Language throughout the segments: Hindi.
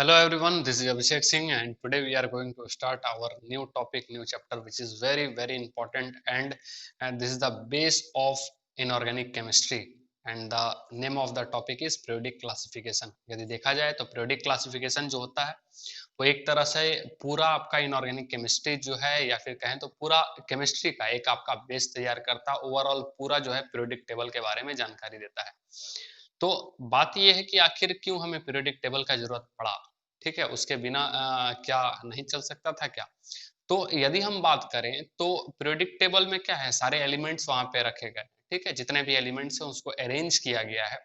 Hello everyone, this is Abhishek Singh and today we are going to start our new topic, new chapter which is very important and this is the base of inorganic chemistry and the name of the topic is periodic classification। यदि देखा जाए तो periodic classification जो होता है वो एक तरह से पूरा आपका इनऑर्गेनिक केमिस्ट्री जो है या फिर कहें तो पूरा केमिस्ट्री का एक आपका बेस तैयार करता है, ओवरऑल पूरा जो है पीरियोडिक टेबल के बारे में जानकारी देता है। तो बात यह है कि आखिर क्यों हमें पीरियोडिक टेबल का जरूरत पड़ा, ठीक है, उसके बिना क्या नहीं चल सकता था क्या? तो यदि हम बात करें तो पीरियोडिक टेबल में क्या है, सारे एलिमेंट्स वहां पे रखे गए, ठीक है, जितने भी एलिमेंट्स हैं उसको अरेंज किया गया है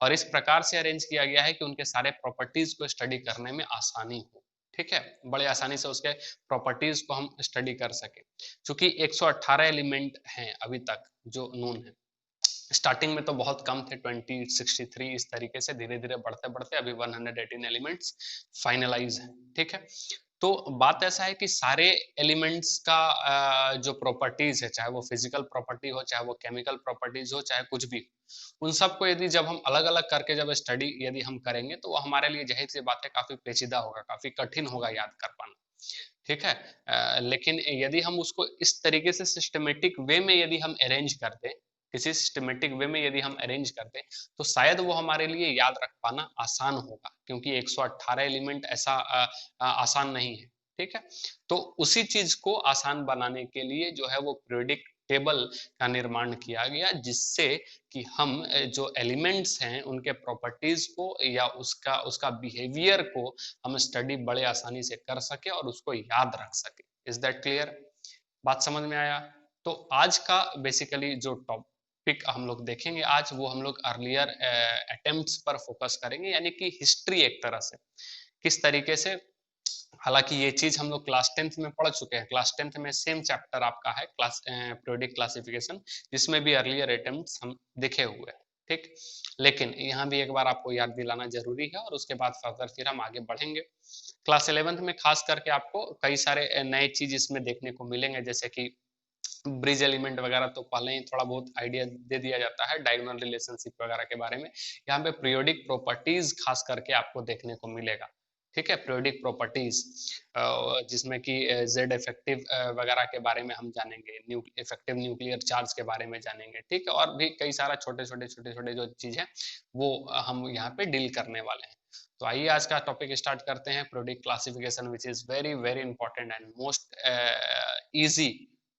और इस प्रकार से अरेंज किया गया है कि उनके सारे प्रॉपर्टीज को स्टडी करने में आसानी हो, ठीक है, बड़े आसानी से उसके प्रॉपर्टीज को हम स्टडी कर सके। क्योंकि 118 एलिमेंट हैं अभी तक जो नोन है, स्टार्टिंग में तो बहुत कम थे, 20, 63, इस तरीके से धीरे धीरे बढ़ते बढ़ते अभी 118 एलिमेंट्स फाइनलाइज है, ठीक है। तो बात ऐसा है कि सारे एलिमेंट्स का जो प्रॉपर्टीज है, चाहे वो फिजिकल प्रॉपर्टी हो, चाहे वो केमिकल प्रॉपर्टीज हो, चाहे कुछ भी, उन सबको यदि जब हम अलग अलग करके जब स्टडी यदि हम करेंगे तो वो हमारे लिए जाहिर सी बात है काफी पेचीदा होगा, काफी कठिन होगा याद कर पाना, ठीक है। लेकिन यदि हम उसको इस तरीके से सिस्टमेटिक वे में यदि हम अरेंज कर दें, किसी सिस्टमेटिक वे में यदि हम अरेंज कर दें तो शायद वो हमारे लिए याद रख पाना आसान होगा, क्योंकि 118 एलिमेंट ऐसा आसान नहीं है, ठीक है। तो उसी चीज को आसान बनाने के लिए जो है वो पीरियोडिक टेबल का निर्माण किया गया, जिससे कि हम जो एलिमेंट्स हैं उनके प्रॉपर्टीज को या उसका उसका बिहेवियर को हम स्टडी बड़े आसानी से कर सके और उसको याद रख सके। Is that clear? बात समझ में आया? तो आज का बेसिकली जो टॉपिक हम लोग देखेंगे आज, वो हम लोग अर्लियर अटेम्प्ट्स पर फोकस करेंगे, यानी कि हिस्ट्री एक तरह से किस तरीके से। हालांकि ये चीज हम लोग क्लास 10th में पढ़ चुके हैं, क्लास 10th में सेम चैप्टर आपका है क्लास पीरियोडिक क्लासिफिकेशन, जिसमें भी अर्लियर अटेम्प्ट्स हम देखे हुए हैं, ठीक। लेकिन यहाँ भी एक बार आपको याद दिलाना जरूरी है और उसके बाद फर्दर फिर हम आगे बढ़ेंगे। क्लास 11th में खास करके आपको कई सारे नए चीज इसमें देखने को मिलेंगे, जैसे कि ब्रिज एलिमेंट वगैरह तो पहले ही थोड़ा बहुत आइडिया दे दिया जाता है, डायगोनल रिलेशनशिप वगैरह के बारे में। यहाँ पे पीरियोडिक प्रॉपर्टीज खास करके आपको देखने को मिलेगा, ठीक है, पीरियोडिक प्रॉपर्टीज, जिसमें कि जेड इफेक्टिव वगैरह के बारे में हम जानेंगे, इफेक्टिव न्यूक्लियर चार्ज के बारे में जानेंगे, ठीक है, और भी कई सारा छोटे छोटे जो चीज है वो हम यहाँ पे डील करने वाले हैं। तो आइए आज का टॉपिक स्टार्ट करते हैं, periodic classification which is very important and most easy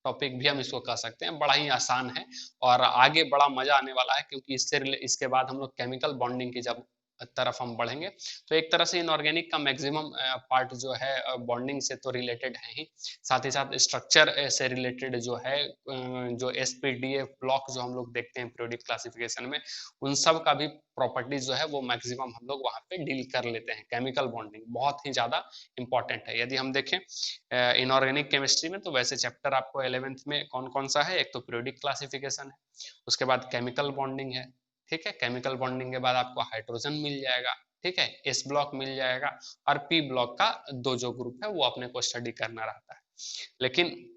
topic भी हम इसको कह सकते हैं, बड़ा ही आसान है और आगे बड़ा मजा आने वाला है, क्योंकि इसके बाद हम लोग केमिकल बॉन्डिंग की जब तरफ हम बढ़ेंगे तो एक तरह से इनऑर्गेनिक का मैक्सिमम पार्ट जो है बॉन्डिंग से तो रिलेटेड है ही, साथ ही साथ स्ट्रक्चर से रिलेटेड जो है, जो एसपीडीएफ ब्लॉक जो हम लोग देखते हैं पीरियोडिक क्लासिफिकेशन में, उन सब का भी प्रॉपर्टीज जो है वो मैक्सिमम हम लोग वहां पे डील कर लेते हैं। केमिकल बॉन्डिंग बहुत ही ज्यादा इंपॉर्टेंट है। यदि हम देखें इनऑर्गेनिक केमिस्ट्री में तो वैसे चैप्टर आपको 11th में कौन कौन सा है, एक तो पीरियोडिक क्लासिफिकेशन है, उसके बाद केमिकल बॉन्डिंग है, ठीक है, केमिकल बॉन्डिंग के बाद आपको हाइड्रोजन मिल जाएगा, ठीक है, एस ब्लॉक मिल जाएगा और पी ब्लॉक का दो जो ग्रुप है वो अपने को स्टडी करना रहता है। लेकिन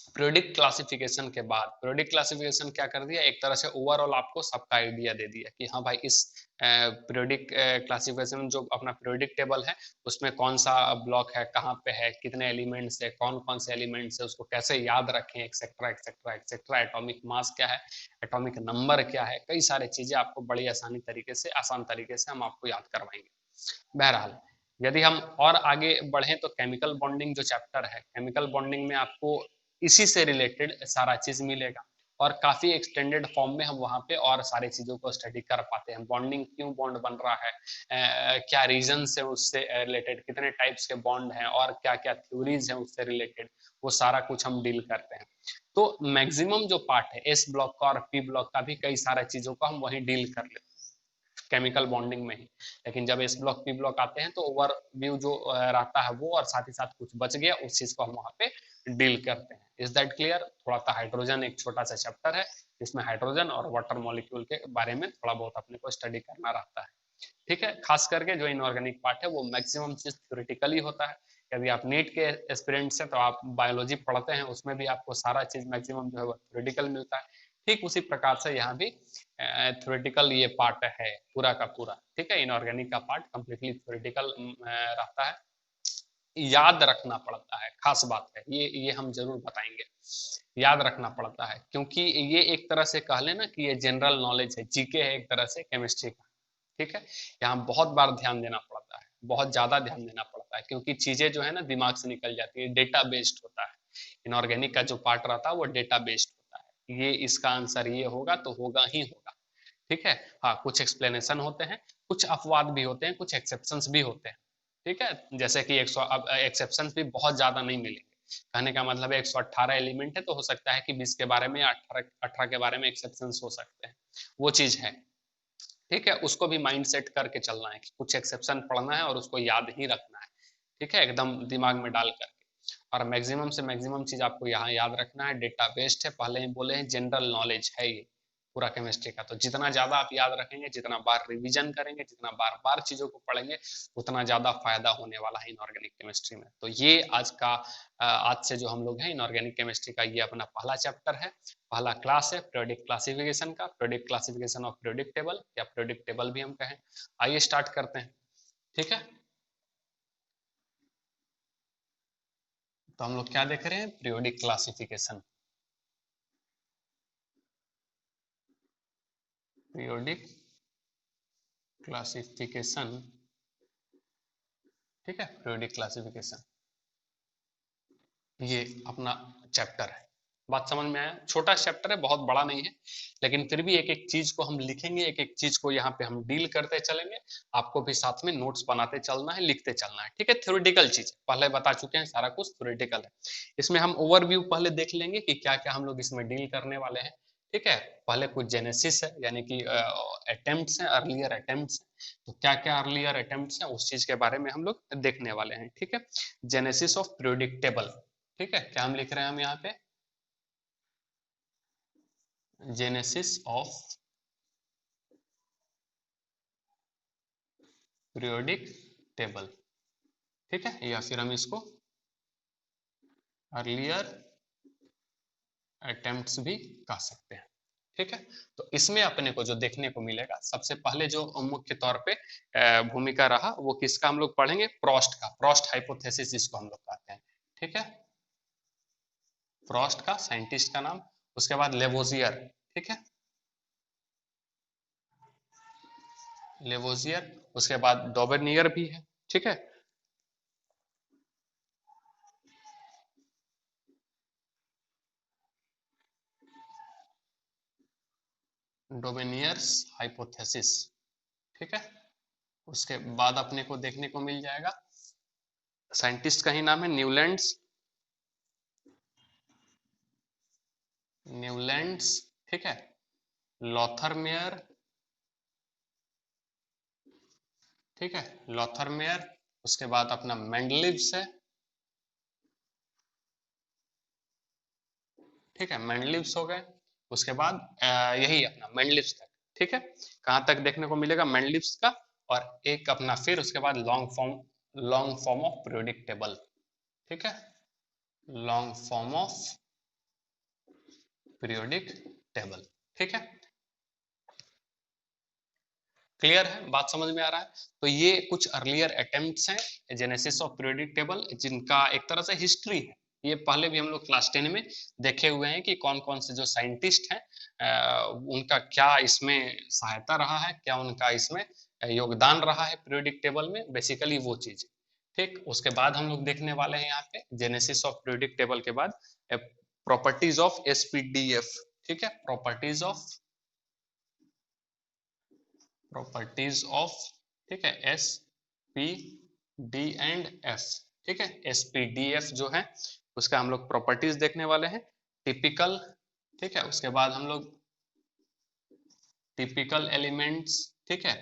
पीरियोडिक क्लासिफिकेशन के बाद पीरियोडिक क्लासिफिकेशन क्या कर दिया, एक तरह से ओवरऑल आपको सबका आइडिया दे दिया कि हाँ भाई इस पीरियोडिक क्लासिफिकेशन जो अपना पीरियोडिक टेबल है उसमें कौन सा ब्लॉक है, कहाँ पे है, कितने एलिमेंट्स है, कौन कौन से एलिमेंट्स है, उसको कैसे याद रखें, etcetera etcetera etcetera, atomic mass क्या है, एटॉमिक नंबर क्या है, कई सारी चीजें आपको बड़ी आसान तरीके से हम आपको याद करवाएंगे। बहरहाल यदि हम और आगे बढ़े तो केमिकल बॉन्डिंग जो चैप्टर है, केमिकल बॉन्डिंग में आपको इसी से रिलेटेड सारा चीज मिलेगा और काफी एक्सटेंडेड फॉर्म में हम वहां पे और सारी चीजों को स्टडी कर पाते हैं। बॉन्डिंग क्यों बॉन्ड बन रहा है, क्या रीजन है उससे रिलेटेड, कितने टाइप्स के बॉन्ड हैं और क्या क्या थ्योरीज हैं उससे रिलेटेड, वो सारा कुछ हम डील करते हैं। तो मैक्सिमम जो पार्ट है एस ब्लॉक का और पी ब्लॉक का भी कई सारे चीजों को हम वहीं डील कर लेते हैं केमिकल बॉन्डिंग में ही। लेकिन जब एस ब्लॉक पी ब्लॉक आते हैं तो ओवरव्यू जो रहता है वो, और साथ ही साथ कुछ बच गया उस चीज को हम वहां पे डील करते हैं। Is that clear? थोड़ा सा हाइड्रोजन एक छोटा सा चैप्टर है जिसमें हाइड्रोजन और वाटर मॉलिक्यूल के बारे में थोड़ा बहुत अपने को स्टडी करना रहता है, ठीक है। खास करके जो इनऑर्गेनिक पार्ट है वो मैक्सिमम चीज थ्योरेटिकली होता है। यदि आप नीट के एस्पिरेंट्स हैं तो आप बायोलॉजी पढ़ते हैं, उसमें भी आपको सारा चीज मैक्सिमम जो है वो थ्योरेटिकल मिलता है, ठीक उसी प्रकार से यहाँ भी थ्योरेटिकल ये पार्ट है पूरा का पूरा, ठीक है। इनऑर्गेनिक का पार्ट कंप्लीटली थ्योरेटिकल रहता है, याद रखना पड़ता है, खास बात है ये हम जरूर बताएंगे, याद रखना पड़ता है, क्योंकि ये एक तरह से कह लेना कि ये जनरल नॉलेज है, जीके है एक तरह से केमिस्ट्री का, ठीक है। यहाँ बहुत बार ध्यान देना पड़ता है, बहुत ज्यादा ध्यान देना पड़ता है, क्योंकि चीजें जो है ना दिमाग से निकल जाती है, डेटा बेस्ड होता है। इनऑर्गेनिक का जो पार्ट रहता है वो डेटा बेस्ड होता है, ये इसका आंसर ये होगा तो होगा ही होगा, ठीक है। हाँ, कुछ एक्सप्लेनेशन होते हैं, कुछ अपवाद भी होते हैं, कुछ एक्सेप्शंस भी होते हैं, ठीक है। जैसे कि एक्सेप्शंस भी बहुत ज्यादा नहीं मिलेंगे, कहने का मतलब है 118 एलिमेंट है तो हो सकता है कि 20 के बारे में या 18 के बारे में एक्सेप्शंस हो सकते हैं, वो चीज है, ठीक है। उसको भी माइंड सेट करके चलना है कि कुछ एक्सेप्शन पढ़ना है और उसको याद ही रखना है, ठीक है, एकदम दिमाग में डाल करके। और मैक्सिमम से मैक्सिमम चीज आपको यहाँ याद रखना है, डेटा बेस्ड है, पहले ही बोले हैं जनरल नॉलेज है ये पूरा केमिस्ट्री का, तो जितना ज्यादा आप याद रखेंगे, जितना बार रिवीजन करेंगे, जितना बार बार चीजों को पढ़ेंगे, उतना ज्यादा फायदा होने वाला है इनऑर्गेनिक केमिस्ट्री में। तो ये आज से जो हम लोग हैं इनऑर्गेनिक केमिस्ट्री का, ये अपना पहला चैप्टर है, पहला क्लास है पीरियोडिक क्लासिफिकेशन का, periodic classification of periodic table या पीरियोडिक टेबल भी हम कहें। आइए स्टार्ट करते हैं, ठीक है। तो हम लोग क्या देख रहे हैं, पीरियोडिक क्लासिफिकेशन, पीरियोडिक क्लासिफिकेशन, ठीक है, पीरियोडिक क्लासिफिकेशन ये अपना चैप्टर है। बात समझ में आया, छोटा चैप्टर है, बहुत बड़ा नहीं है, लेकिन फिर भी एक एक चीज को हम लिखेंगे, एक एक चीज को यहाँ पे हम डील करते चलेंगे, आपको भी साथ में नोट्स बनाते चलना है, लिखते चलना है, ठीक है। थ्योरेटिकल चीज पहले बता चुके हैं, सारा कुछ थ्योरेटिकल है। इसमें हम ओवरव्यू पहले देख लेंगे कि क्या क्या हम लोग इसमें डील करने वाले हैं, ठीक है। पहले कुछ जेनेसिस है, यानी कि अटेम्प्ट्स हैं, अर्लियर अटेम्प्ट्स, तो क्या क्या अर्लियर अटेम्प्ट्स हैं उस चीज के बारे में हम लोग देखने वाले हैं, ठीक है। जेनेसिस ऑफ पीरियोडिक टेबल, ठीक है, क्या हम लिख रहे हैं हम यहाँ पे, जेनेसिस ऑफ पीरियोडिक टेबल, ठीक है, या फिर हम इसको अर्लियर अटेम्प्ट्स भी कह सकते हैं, ठीक है। तो इसमें अपने को जो देखने को मिलेगा, सबसे पहले जो मुख्य तौर पे भूमिका रहा वो किसका हम लोग पढ़ेंगे, प्रोस्ट का, प्रोस्ट हाइपोथेसिस जिसको हम लोग कहते हैं, ठीक है, प्रोस्ट का साइंटिस्ट का नाम। उसके बाद लेवोजियर, ठीक है, लेवोजियर। उसके बाद डोबेनियर भी है, ठीक है, डोबेनियर्स हाइपोथेसिस, ठीक है। उसके बाद अपने को देखने को मिल जाएगा, साइंटिस्ट का ही नाम है न्यूलैंड्स, न्यूलैंड्स, ठीक है, लॉथरमेयर, ठीक है, लॉथरमेयर। उसके बाद अपना मेंडलिव्स है, ठीक है, मेंडलिव्स हो गए। उसके बाद यही अपना मेंडलिव्स तक, ठीक है, कहाँ तक देखने को मिलेगा, मेंडलिव्स का। और एक अपना फिर उसके बाद long form of periodic table, ठीक है, long form of periodic table, ठीक है। क्लियर है, बात समझ में आ रहा है। तो ये कुछ अर्लियर अटेम्प्ट्स हैं जेनेसिस ऑफ पीरियोडिक टेबल, जिनका एक तरह से हिस्ट्री है, ये पहले भी हम लोग क्लास 10 में देखे हुए हैं कि कौन कौन से जो साइंटिस्ट हैं उनका क्या इसमें सहायता रहा है, क्या उनका इसमें योगदान रहा है पीरियोडिक टेबल में, बेसिकली वो चीज, ठीक। उसके बाद हम लोग देखने वाले हैं यहाँ पे जेनेसिस ऑफ पीरियोडिक टेबल के बाद प्रॉपर्टीज ऑफ एसपीडीएफ, ठीक है, प्रॉपर्टीज ऑफ, ठीक है, S P D and F, ठीक है, एस पी डी एफ जो है उसका हम लोग प्रॉपर्टीज देखने वाले हैं, टिपिकल, ठीक है। उसके बाद हम लोग टिपिकल एलिमेंट्स, ठीक है,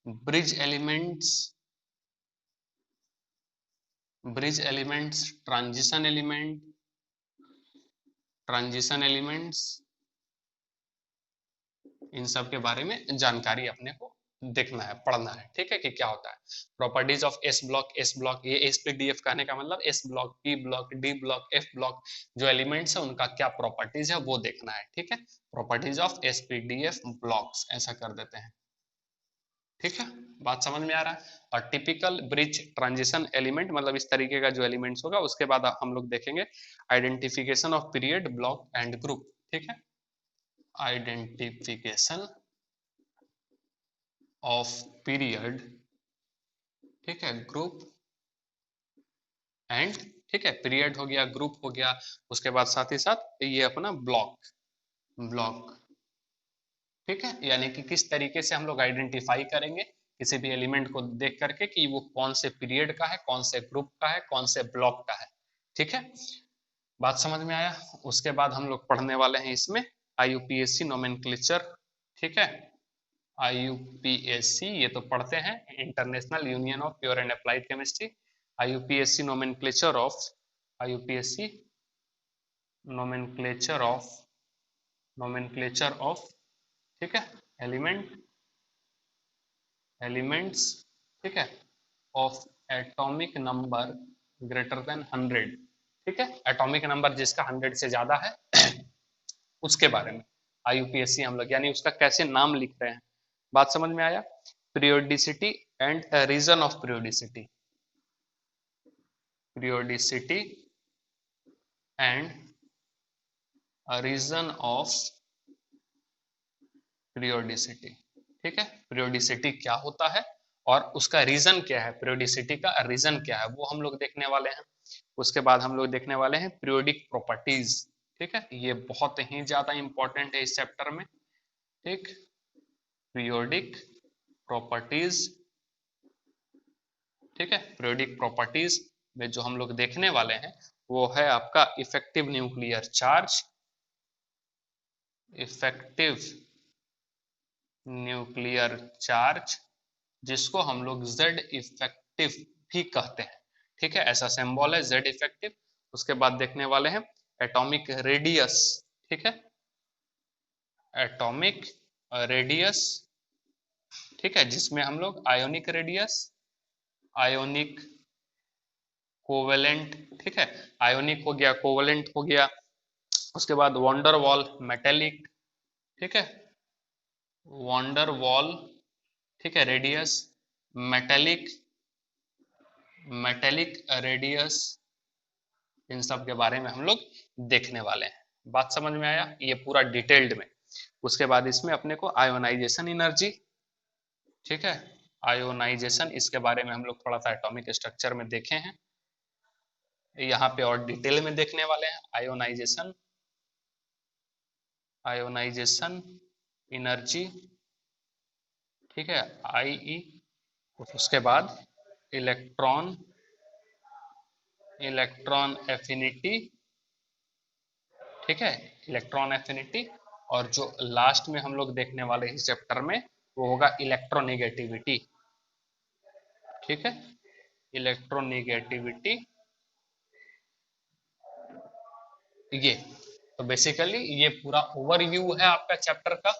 ब्रिज एलिमेंट्स, ट्रांजिशन एलिमेंट्स, इन सब के बारे में जानकारी अपने को देखना है, पढ़ना है, ठीक है, कि क्या होता है। Properties of S block, S block, ये एस पी डी एफ कहने का मतलब S block, P block, D block, F block, जो एलिमेंट्स है उनका क्या प्रॉपर्टीज है वो देखना है, ठीक है। Properties of S P D F blocks ऐसा कर देते हैं, ठीक है, बात समझ में आ रहा है। और टिपिकल ब्रिज ट्रांजिशन एलिमेंट मतलब इस तरीके का जो एलिमेंट्स होगा, उसके बाद हम लोग देखेंगे identification of period, block and group, ठीक है। आइडेंटिफिकेशन ऑफ पीरियड, ठीक है, ग्रुप एंड, ठीक है, पीरियड हो गया, ग्रुप हो गया, उसके बाद साथ ही साथ ये अपना ब्लॉक, ब्लॉक, ठीक है। यानी कि किस तरीके से हम लोग आइडेंटिफाई करेंगे किसी भी एलिमेंट को देख करके कि वो कौन से पीरियड का है, कौन से ग्रुप का है, कौन से ब्लॉक का है, ठीक है, बात समझ में आया। उसके बाद हम लोग पढ़ने वाले हैं इसमें आईयूपीएसी नोमेनक्लेचर, ठीक है। आईयूपीएसी ये तो पढ़ते हैं, international union of pure and applied chemistry. IUPAC nomenclature of, IUPAC nomenclature of, nomenclature of, ठीक है, एलिमेंट, एलिमेंट्स, ठीक है, of atomic number greater than 100, ठीक है, एटॉमिक नंबर जिसका 100 से ज्यादा है उसके बारे में आईयूपीएससी हम लोग, यानी उसका कैसे नाम लिख रहे हैं, बात समझ में आया। Periodicity and reason of periodicity, periodicity and reason of periodicity, ठीक है, पीरियोडिसिटी क्या होता है और उसका रीजन क्या है, पीरियोडिसिटी का रीजन क्या है वो हम लोग देखने वाले हैं। उसके बाद हम लोग देखने वाले हैं पीरियोडिक प्रॉपर्टीज, ठीक है, ये बहुत ही ज्यादा इंपॉर्टेंट है इस चैप्टर में, ठीक, पीरियोडिक प्रॉपर्टीज, ठीक है। पीरियोडिक प्रॉपर्टीज में जो हम लोग देखने वाले हैं वो है आपका effective nuclear charge, effective nuclear charge, जिसको हम लोग जेड इफेक्टिव भी कहते हैं, ठीक है, ऐसा सिंबल है जेड इफेक्टिव। उसके बाद देखने वाले हैं एटॉमिक रेडियस, ठीक है, एटॉमिक रेडियस, ठीक है, जिसमें हम लोग आयोनिक रेडियस, आयोनिक कोवेलेंट, ठीक है, आयोनिक हो गया, कोवेलेंट हो गया, उसके बाद वॉन्डर वॉल मेटेलिक, ठीक है, वॉन्डर वॉल, ठीक है, रेडियस, मेटेलिक, मेटेलिक रेडियस, इन सब के बारे में हम लोग देखने वाले हैं, बात समझ में आया, ये पूरा डिटेल्ड में। उसके बाद इसमें अपने को आयोनाइजेशन एनर्जी, ठीक है, आयोनाइजेशन, इसके बारे में हम लोग थोड़ा सा एटॉमिक स्ट्रक्चर में देखे हैं, यहाँ पे और डिटेल में देखने वाले हैं आयोनाइजेशन, आयोनाइजेशन एनर्जी, ठीक है, आईई। उसके बाद इलेक्ट्रॉन, इलेक्ट्रॉन एफिनिटी, ठीक है, इलेक्ट्रॉन एफिनिटी। और जो लास्ट में हम लोग देखने वाले इस चैप्टर में वो होगा इलेक्ट्रोनेगेटिविटी, ठीक है, इलेक्ट्रोनेगेटिविटी, ये तो बेसिकली ये पूरा ओवरव्यू है आपका चैप्टर का,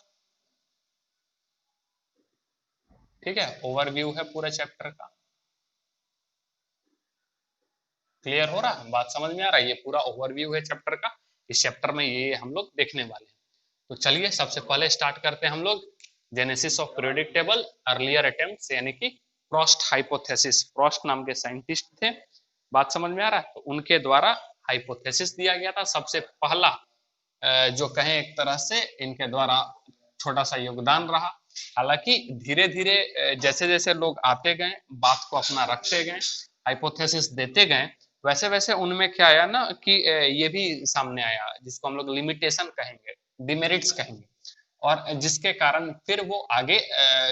ठीक है, ओवरव्यू है पूरे चैप्टर का, क्लियर हो रहा है, बात समझ में आ रहा है, ये पूरा ओवरव्यू है चैप्टर का, इस चैप्टर में ये हम लोग देखने वाले हैं। तो चलिए सबसे पहले स्टार्ट करते हैं हम लोग genesis of periodic table, earlier attempts, यानी कि प्रोस्ट हाइपोथेसिस, प्रोस्ट नाम के साइंटिस्ट थे, बात समझ में आ रहा है, तो उनके द्वारा हाइपोथेसिस दिया गया था सबसे पहला, जो कहें एक तरह से इनके द्वारा छोटा सा योगदान रहा। हालांकि धीरे धीरे जैसे जैसे लोग आते गए, बात को अपना रखते गए, हाइपोथेसिस देते गए, वैसे वैसे उनमें क्या आया ना कि ये भी सामने आया जिसको हम लोग लिमिटेशन कहेंगे, डिमेरिट्स कहेंगे, और जिसके कारण फिर वो आगे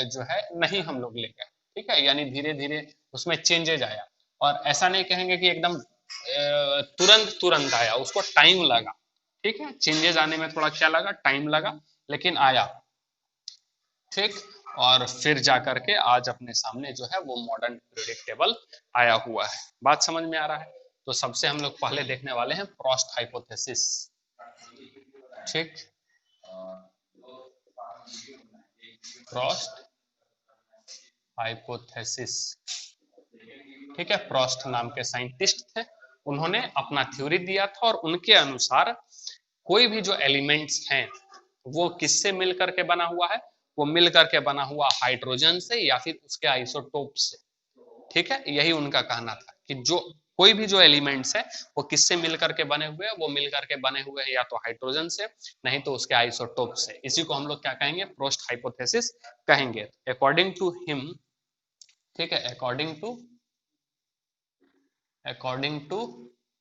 जो है नहीं हम लोग ले गए, ठीक है, यानी धीरे धीरे उसमें चेंजेज आया, और ऐसा नहीं कहेंगे कि एकदम तुरंत तुरंत आया, उसको टाइम लगा, ठीक है, चेंजेस आने में थोड़ा क्या लगा, टाइम लगा, लेकिन आया, ठीक। और फिर जा करके आज अपने सामने जो है वो मॉडर्न पीरियोडिक टेबल आया हुआ है, बात समझ में आ रहा है। तो सबसे हम लोग पहले देखने वाले हैं प्रोस्ट हाइपोथेसिस, ठीक, प्रोस्ट हाइपोथेसिस, ठीक है, प्रोस्ट नाम के साइंटिस्ट थे, उन्होंने अपना थ्योरी दिया था और उनके अनुसार कोई भी जो एलिमेंट्स हैं वो किससे मिलकर के बना हुआ है, वो मिलकर के बना हुआ हाइड्रोजन से या फिर उसके आइसोटोप से, ठीक है। यही उनका कहना था कि जो कोई भी जो एलिमेंट्स है वो किससे मिलकर के बने हुए हैं, वो मिलकर के बने हुए हैं या तो हाइड्रोजन से, नहीं तो उसके आइसोटोप से। इसी को हम लोग क्या कहेंगे, प्रोस्ट हाइपोथेसिस कहेंगे। अकॉर्डिंग टू हिम, ठीक है, अकॉर्डिंग टू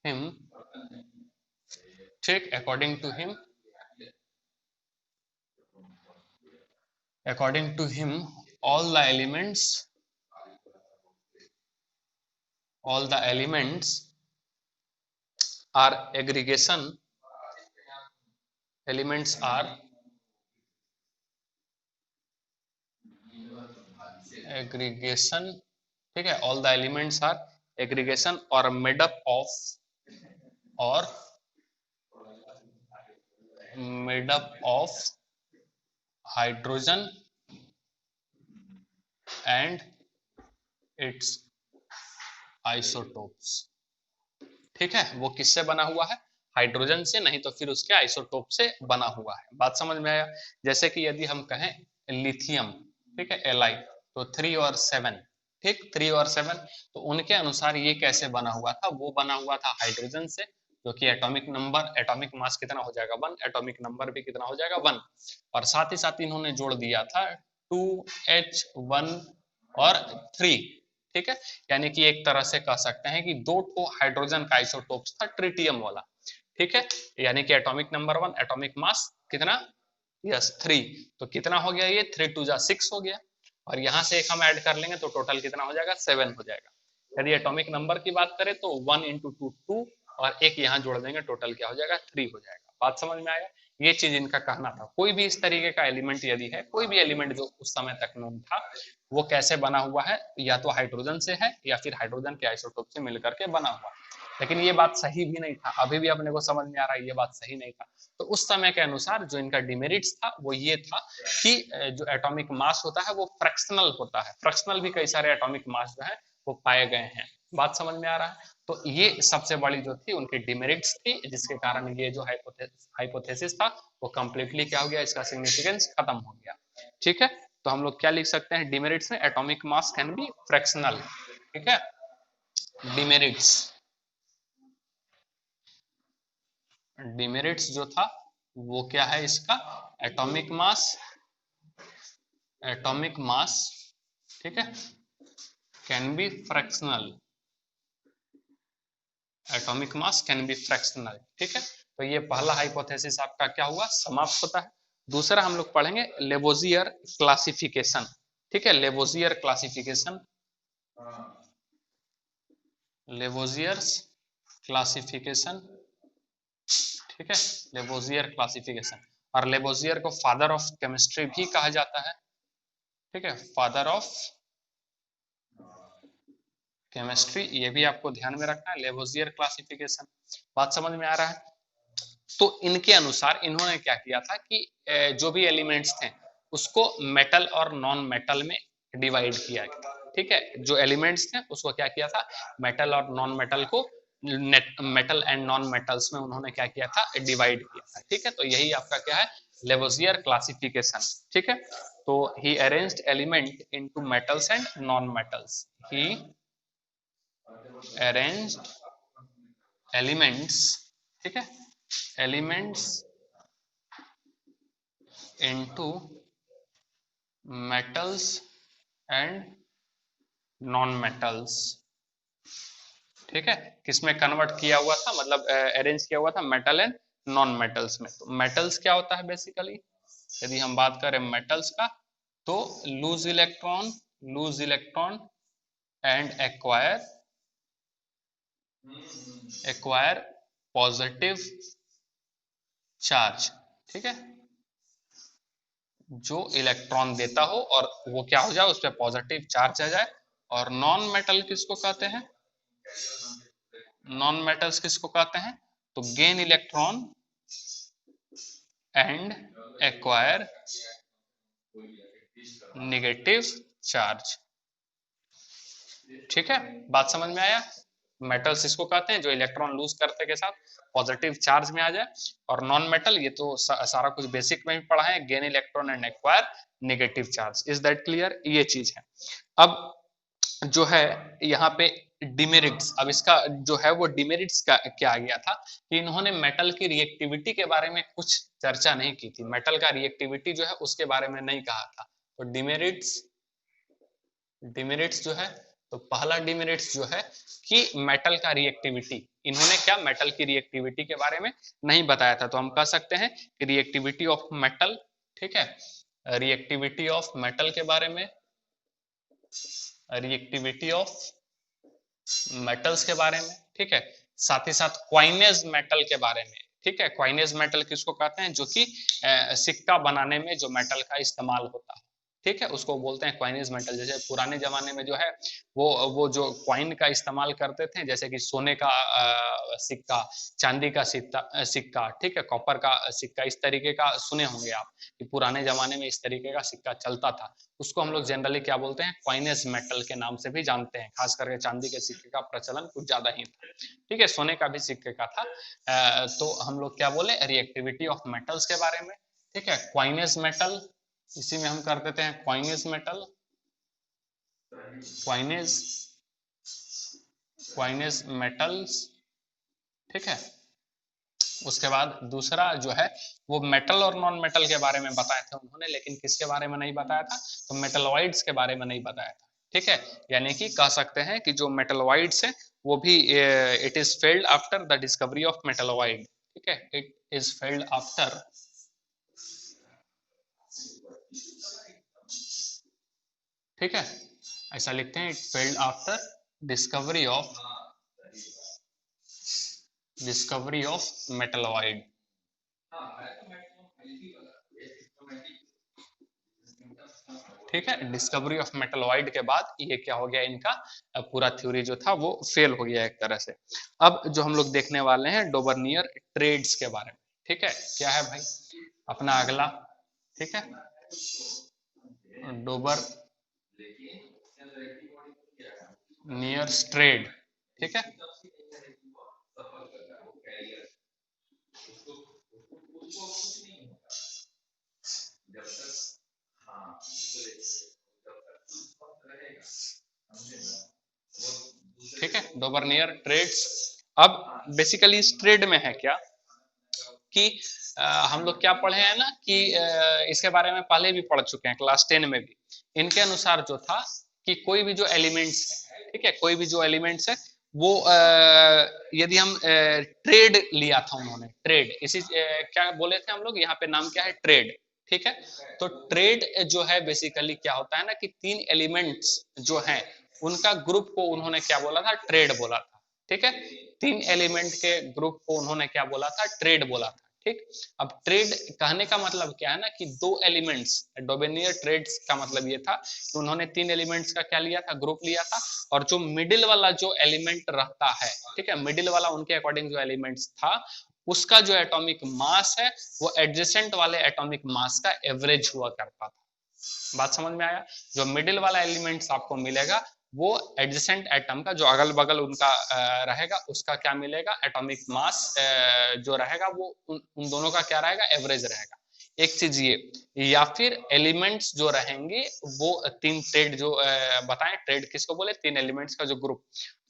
हिम, ठीक, according to him all the elements are aggregation, elements are aggregation, ठीक है, all the elements are aggregation or made up of or made up of hydrogen and its isotopes, ठीक है। वो किससे बना हुआ है, हाइड्रोजन से, नहीं तो फिर उसके आइसोटोप से बना हुआ है। बात समझ में आया। जैसे कि यदि हम कहें लिथियम, ठीक है, Li, तो 3 और 7, ठीक, 3 और 7, तो उनके अनुसार ये कैसे बना हुआ था, वो बना हुआ था हाइड्रोजन से, जो कि एटॉमिक नंबर, एटॉमिक मास कितना हो जाएगा 1, एटॉमिक नंबर भी कितना हो जाएगा 1, और साथ ही साथ इन्होंने जोड़ दिया था 2H1 और 3, ठीक है। यानी कि एक तरह से कह सकते हैं कि दो तो हाइड्रोजन का आइसोटोप्स था ट्रिटियम वाला, ठीक है। यानी कि एटॉमिक नंबर 1, एटॉमिक मास कितना, यस 3, तो कितना हो गया, ये 3 2 जा 6 हो गया, और यहां से एक हम ऐड कर लेंगे तो टोटल कितना हो जाएगा, 7 हो जाएगा। यदि एटॉमिक नंबर की बात करें तो 1 इंटू 2 2, और एक यहाँ जोड़ देंगे, टोटल क्या हो जाएगा, 3 हो जाएगा। बात समझ में आया। ये चीज इनका कहना था। कोई भी इस तरीके का एलिमेंट यदि है, कोई भी एलिमेंट जो उस समय तक नोन था, वो कैसे बना हुआ है, या तो हाइड्रोजन से है या फिर हाइड्रोजन के आइसोटोप से मिलकर के बना हुआ। लेकिन ये बात सही भी नहीं था, अभी भी अपने को समझ में आ रहा है ये बात सही नहीं था। तो उस समय के अनुसार जो इनका डिमेरिट्स था वो ये था कि जो एटॉमिक मास होता है वो फ्रैक्शनल होता है, फ्रैक्शनल भी कई सारे एटॉमिक मास जो है वो पाए गए हैं। बात समझ में आ रहा है। तो ये सबसे बड़ी जो थी उनकी डिमेरिट्स थी, जिसके कारण ये जो हाइपोथेसिस था वो कंप्लीटली क्या हो गया, इसका सिग्निफिकेंस खत्म हो गया, ठीक है। तो हम लोग क्या लिख सकते हैं डिमेरिट्स में, atomic mass can be fractional, ठीक है। डिमेरिट्स, डिमेरिट्स जो था वो क्या है इसका, एटॉमिक मास, ठीक है, can be fractional, atomic mass can be fractional, ठीक है। तो ये पहला हाइपोथेसिस आपका क्या हुआ, समाप्त होता है। दूसरा हम लोग पढ़ेंगे लेवोजियर क्लासिफिकेशन, ठीक है, लेवोजियर क्लासिफिकेशन, लेवोजियर्स क्लासिफिकेशन, ठीक है, लेवोजियर क्लासिफिकेशन। और लेवोजियर को फादर ऑफ केमिस्ट्री भी कहा जाता है, ठीक है, फादर ऑफ केमिस्ट्री, ये भी आपको ध्यान में रखना है, लेवोजियर क्लासिफिकेशन। बात समझ में आ रहा है। तो इनके अनुसार इन्होंने क्या किया था कि जो भी एलिमेंट्स थे उसको मेटल और नॉन मेटल में डिवाइड किया गया, ठीक है। जो एलिमेंट्स थे उसको क्या किया था, मेटल और नॉन मेटल को, मेटल एंड नॉन मेटल्स में उन्होंने क्या किया था, डिवाइड किया था, ठीक है। तो यही आपका क्या है, लेवोजियर क्लासिफिकेशन, ठीक है। तो he arranged element into metals and non metals, he arranged elements, ठीक है, elements into metals and non metals, ठीक है। किसमें कन्वर्ट किया हुआ था, मतलब अरेंज किया हुआ था मेटल एंड नॉन मेटल्स में। तो मेटल्स क्या होता है बेसिकली, यदि हम बात करें मेटल्स का, तो loose electron and acquire positive charge, ठीक है, जो इलेक्ट्रॉन देता हो और वो क्या हो जाए, उस पर पॉजिटिव चार्ज आ जाए। और नॉन मेटल किसको कहते हैं, नॉन मेटल्स किसको कहते हैं, तो gain electron and acquire negative charge, ठीक है, बात समझ में आया। मेटल्स इसको कहते हैं जो इलेक्ट्रॉन लूज करते के साथ पॉजिटिव चार्ज में आ जाए। और नॉन मेटल ये तो सारा कुछ बेसिक में भी पढ़ा है, gain electron and acquire negative charge. Is that clear? ये चीज है। अब जो है यहाँ पे डिमेरिट्स, अब इसका जो है वो डिमेरिट्स का क्या आ गया था कि इन्होंने मेटल की रिएक्टिविटी के बारे में कुछ चर्चा नहीं की थी, मेटल का रिएक्टिविटी जो है उसके बारे में नहीं कहा था। तो डिमेरिट्स, डिमेरिट्स जो है, तो पहला डिमेरिट्स जो है कि मेटल का रिएक्टिविटी, इन्होंने क्या मेटल की रिएक्टिविटी के बारे में नहीं बताया था। तो हम कह सकते हैं कि रिएक्टिविटी ऑफ मेटल, ठीक है, रिएक्टिविटी ऑफ मेटल के बारे में, रिएक्टिविटी ऑफ मेटल्स के बारे में, ठीक है, साथ ही साथ क्वाइनेज मेटल के बारे में। ठीक है, क्वाइनेज मेटल किसको कहते हैं? जो कि सिक्का बनाने में जो मेटल का इस्तेमाल होता है, ठीक है, उसको बोलते हैं क्वाइनेज मेटल। जैसे पुराने जमाने में जो है वो जो क्वाइन का इस्तेमाल करते थे, जैसे कि सोने का सिक्का, चांदी का सिक्का, ठीक है, कॉपर का सिक्का, इस तरीके का सुने होंगे आप कि पुराने जमाने में इस तरीके का सिक्का चलता था। उसको हम लोग जनरली क्या बोलते हैं? क्वाइनेज मेटल के नाम से भी जानते हैं। खास करके चांदी के सिक्के का प्रचलन कुछ ज्यादा ही था, ठीक है, सोने का भी सिक्के का था। तो हम लोग क्या बोले? रिएक्टिविटी ऑफ मेटल्स के बारे में, ठीक है, क्वाइनेज मेटल, इसी में हम कर देते हैं coinage metal, coinage, coinage metals, ठीक है। उसके बाद दूसरा जो है वो मेटल और नॉन मेटल के बारे में बताए थे उन्होंने, लेकिन किसके बारे में नहीं बताया था? तो मेटलॉइड्स के बारे में नहीं बताया था, ठीक है। यानी कि कह सकते हैं कि जो मेटलॉइड्स है वो भी it is failed after the discovery of metalloid, ठीक है, इट इज फेल्ड आफ्टर, ठीक है, ऐसा लिखते हैं, it failed after discovery of, discovery of metalloid, ठीक है। डिस्कवरी ऑफ मेटलॉइड के बाद ये क्या हो गया, इनका पूरा थ्योरी जो था वो फेल हो गया एक तरह से। अब जो हम लोग देखने वाले हैं डोबर्नियर ट्रेड्स के बारे में, ठीक है, क्या है भाई अपना अगला, ठीक है, डोबर नियर ट्रेड, ठीक है, ठीक है, डोबर्नियर ट्रेड्स। अब बेसिकली इस ट्रेड में है क्या कि हम लोग क्या पढ़े हैं ना कि इसके बारे में पहले भी पढ़ चुके हैं क्लास 10 में भी। इनके अनुसार जो था कि कोई भी जो एलिमेंट्स है, ठीक है, कोई भी जो एलिमेंट्स है वो यदि हम ट्रेड लिया था उन्होंने, ट्रेड, इसी क्या बोले थे हम लोग, यहाँ पे नाम क्या है? ट्रेड, ठीक है। तो ट्रेड जो है बेसिकली क्या होता है ना कि तीन एलिमेंट्स जो हैं उनका ग्रुप को उन्होंने क्या बोला था? ट्रेड बोला था, ठीक है। तीन एलिमेंट के ग्रुप को उन्होंने क्या बोला था? ट्रेड बोला था, ठीक। अब ट्रेड कहने का मतलब क्या है ना कि दो एलिमेंट्स, डोबेनियर ट्रेड्स का मतलब ये था कि उन्होंने तीन एलिमेंट्स का क्या लिया था? ग्रुप लिया था। और जो मिडिल वाला जो एलिमेंट रहता है, ठीक है, मिडिल वाला उनके अकॉर्डिंग जो एलिमेंट्स था उसका जो एटॉमिक मास है वो एडजेसेंट वाले एटॉमिक मास का एवरेज हुआ करता था। बात समझ में आया? जो मिडिल वाला एलिमेंट्स आपको मिलेगा वो एडजेसेंट एटम का जो अगल बगल उनका रहेगा उसका क्या मिलेगा? एटॉमिक मास जो रहेगा वो उन दोनों का क्या रहेगा? एवरेज रहेगा। एक चीज ये, या फिर एलिमेंट्स जो रहेंगे वो तीन ट्रेड जो बताएं, ट्रेड किसको बोले? तीन एलिमेंट्स का जो ग्रुप।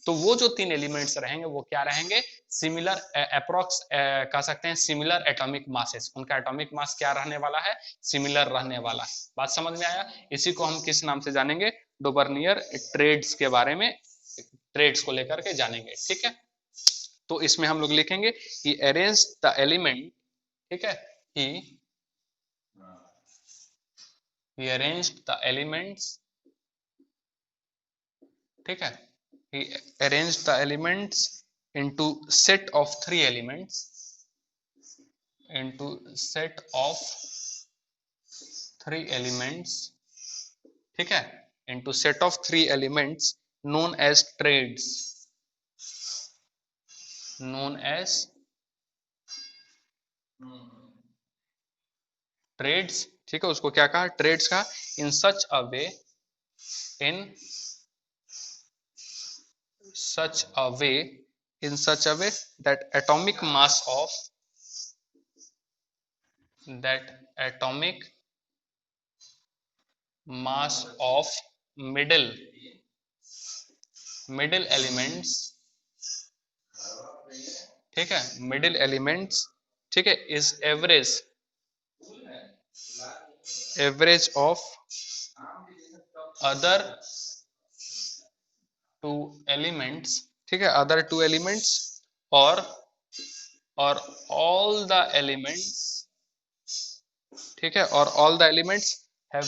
तो वो जो तीन एलिमेंट्स रहेंगे वो क्या रहेंगे? सिमिलर अप्रोक्स कह सकते हैं सिमिलर एटॉमिक मासेस, उनका एटॉमिक मास क्या रहने वाला है? सिमिलर रहने वाला है। बात समझ में आया? इसी को हम किस नाम से जानेंगे? डोबर्नियर ट्रेड्स के बारे में, ट्रेड्स को लेकर के जानेंगे, ठीक है। तो इसमें हम लोग लिखेंगे कि अरेंज द एलिमेंट, ठीक है, he arranged the elements, ठीक है, he arranged the elements into set of three elements, into set of three elements, ठीक है, into set of three elements known as trades, known as trades, ठीक है, उसको क्या कहा? ट्रेड्स कहा। इन सच अ वे, इन such a way that atomic mass of middle elements, ठीक है, मिडिल एलिमेंट्स, ठीक है, is average of other two elements, ठीक है, अदर टू एलिमेंट्स और ऑल द एलिमेंट्स, ठीक है, और all the elements have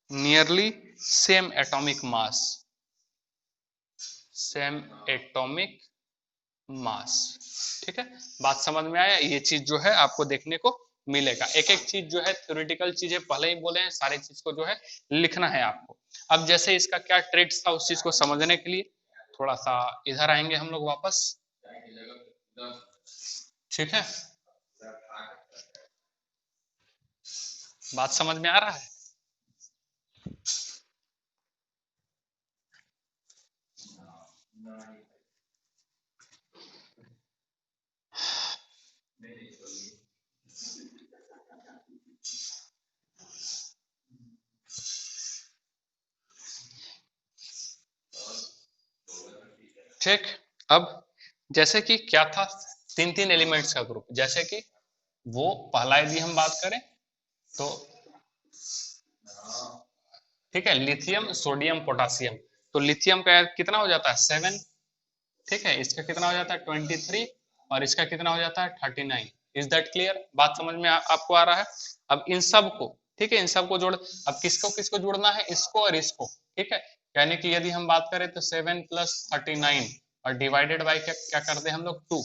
nearly same atomic mass, ठीक है। बात समझ में आया? ये चीज जो है आपको देखने को मिलेगा। एक एक चीज जो है थ्योरेटिकल चीजें पहले ही बोले हैं, सारी चीज को जो है लिखना है आपको। अब जैसे इसका क्या ट्रेड्स था उस चीज को समझने के लिए थोड़ा सा इधर आएंगे हम लोग वापस, ठीक है। बात समझ में आ रहा है? ठीक, अब जैसे कि क्या था, तीन एलिमेंट्स का ग्रुप, जैसे कि वो पहला यदि हम बात करें तो ठीक है, लिथियम सोडियम पोटासियम, तो लिथियम का कितना हो जाता है 7, ठीक है, इसका कितना हो जाता है 23 और इसका कितना हो जाता है 39। Is that clear? बात समझ में आपको आ रहा है? अब इन सब को, ठीक है, इन सब को जोड़, अब किसको किसको जोड़ना है, इसको और इसको, ठीक है। यानी कि यदि हम बात करें तो 7 + 39 और डिवाइडेड बाई क्या करते हैं हम लोग 2,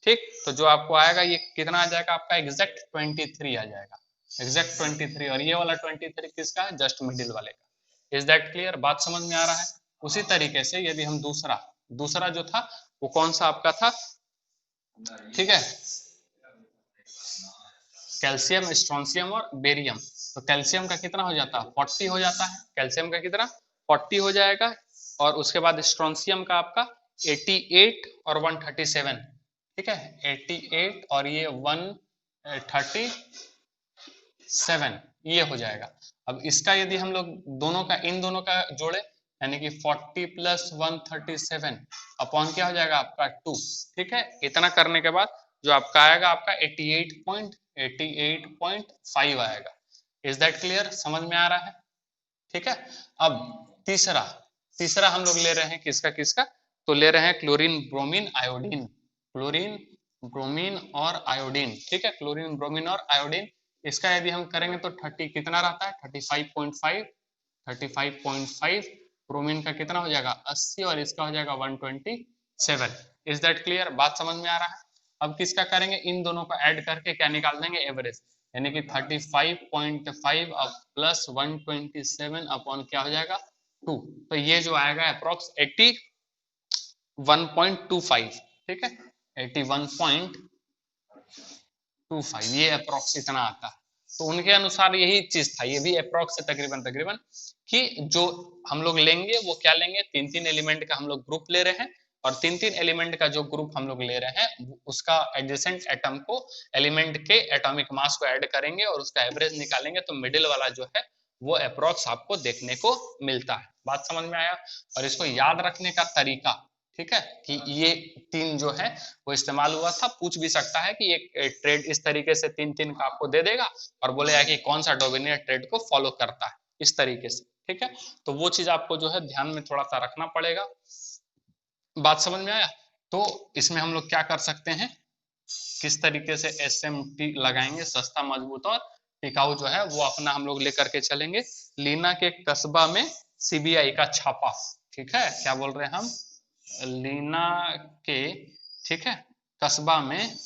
ठीक। तो जो आपको आएगा ये कितना आ जाएगा आपका एग्जैक्ट 23 आ जाएगा, एग्जैक्ट 23, और ये वाला 23 किसका है, जस्ट मिडिल वाले का। Is that clear? बात समझ में आ रहा है? उसी तरीके से यदि हम दूसरा जो था वो कौन सा आपका था, ठीक है, कैल्शियम, स्ट्रोंशियम और बेरियम। तो कैल्शियम का कितना हो जाता है 40 हो जाता है, कैल्शियम का कितना 40 हो जाएगा, और उसके बाद स्ट्रोंशियम का आपका 88 और 137, ठीक है, 88 और ये 137 ये हो जाएगा। अब इसका यदि हम लोग इन दोनों का जोड़े, यानी कि 40 + 137 अपॉन क्या हो जाएगा आपका 2, ठीक है। इतना करने के बाद जो आपका आएगा आपका 88.5 आएगा। Is that clear? समझ में आ रहा है? ठीक है। अब तीसरा हम लोग ले रहे हैं किसका किसका, तो ले रहे हैं chlorine bromine iodine, chlorine bromine और आयोडीन, ठीक है, क्लोरीन ब्रोमीन और आयोडीन। इसका यदि हम करेंगे तो 30 कितना रहता है 35.5 ब्रोमीन का कितना हो जाएगा 80 और इसका हो जाएगा 127। Is that clear? बात समझ में आ रहा है? अब किसका करेंगे, इन दोनों को ऐड करके क्या निकाल देंगे एवरेज, यानी कि 35.5 अब प्लस 127 अपॉन क्या हो जाएगा 2, तो ये जो आएगा अप्रोक्स 81.25, ठीक है, 81.25 ये अप्रोक्स इतना आता है। तो उनके अनुसार यही चीज था, ये भी अप्रोक्स तकरीबन कि जो हम लोग लेंगे वो क्या लेंगे, तीन एलिमेंट का हम लोग ग्रुप ले रहे हैं, और तीन एलिमेंट का जो ग्रुप हम लोग ले रहे हैं उसका एडजेसेंट एटम को एलिमेंट के एटॉमिक मास को ऐड करेंगे और उसका एवरेज निकालेंगे, तो मिडिल वाला जो है वो अप्रोक्स आपको देखने को मिलता है। बात समझ में आया? और इसको याद रखने का तरीका, ठीक है, कि ये तीन जो है वो इस्तेमाल हुआ था, पूछ भी सकता है कि एक ट्रेड इस तरीके से तीन का आपको दे देगा और बोलेगा कि कौन सा डोमिनेट ट्रेड को फॉलो करता है, इस तरीके से, ठीक है। तो वो चीज आपको जो है ध्यान में थोड़ा सा रखना पड़ेगा। बात समझ में आया? तो इसमें हम लोग क्या कर सकते हैं, किस तरीके से SMT लगाएंगे, सस्ता मजबूत और टिकाऊ जो है वो अपना हम लोग लेकर के चलेंगे। लीना के कस्बा में CBI का छापा, ठीक है, क्या बोल रहे हैं हम, लीना के, ठीक है, कस्बा में,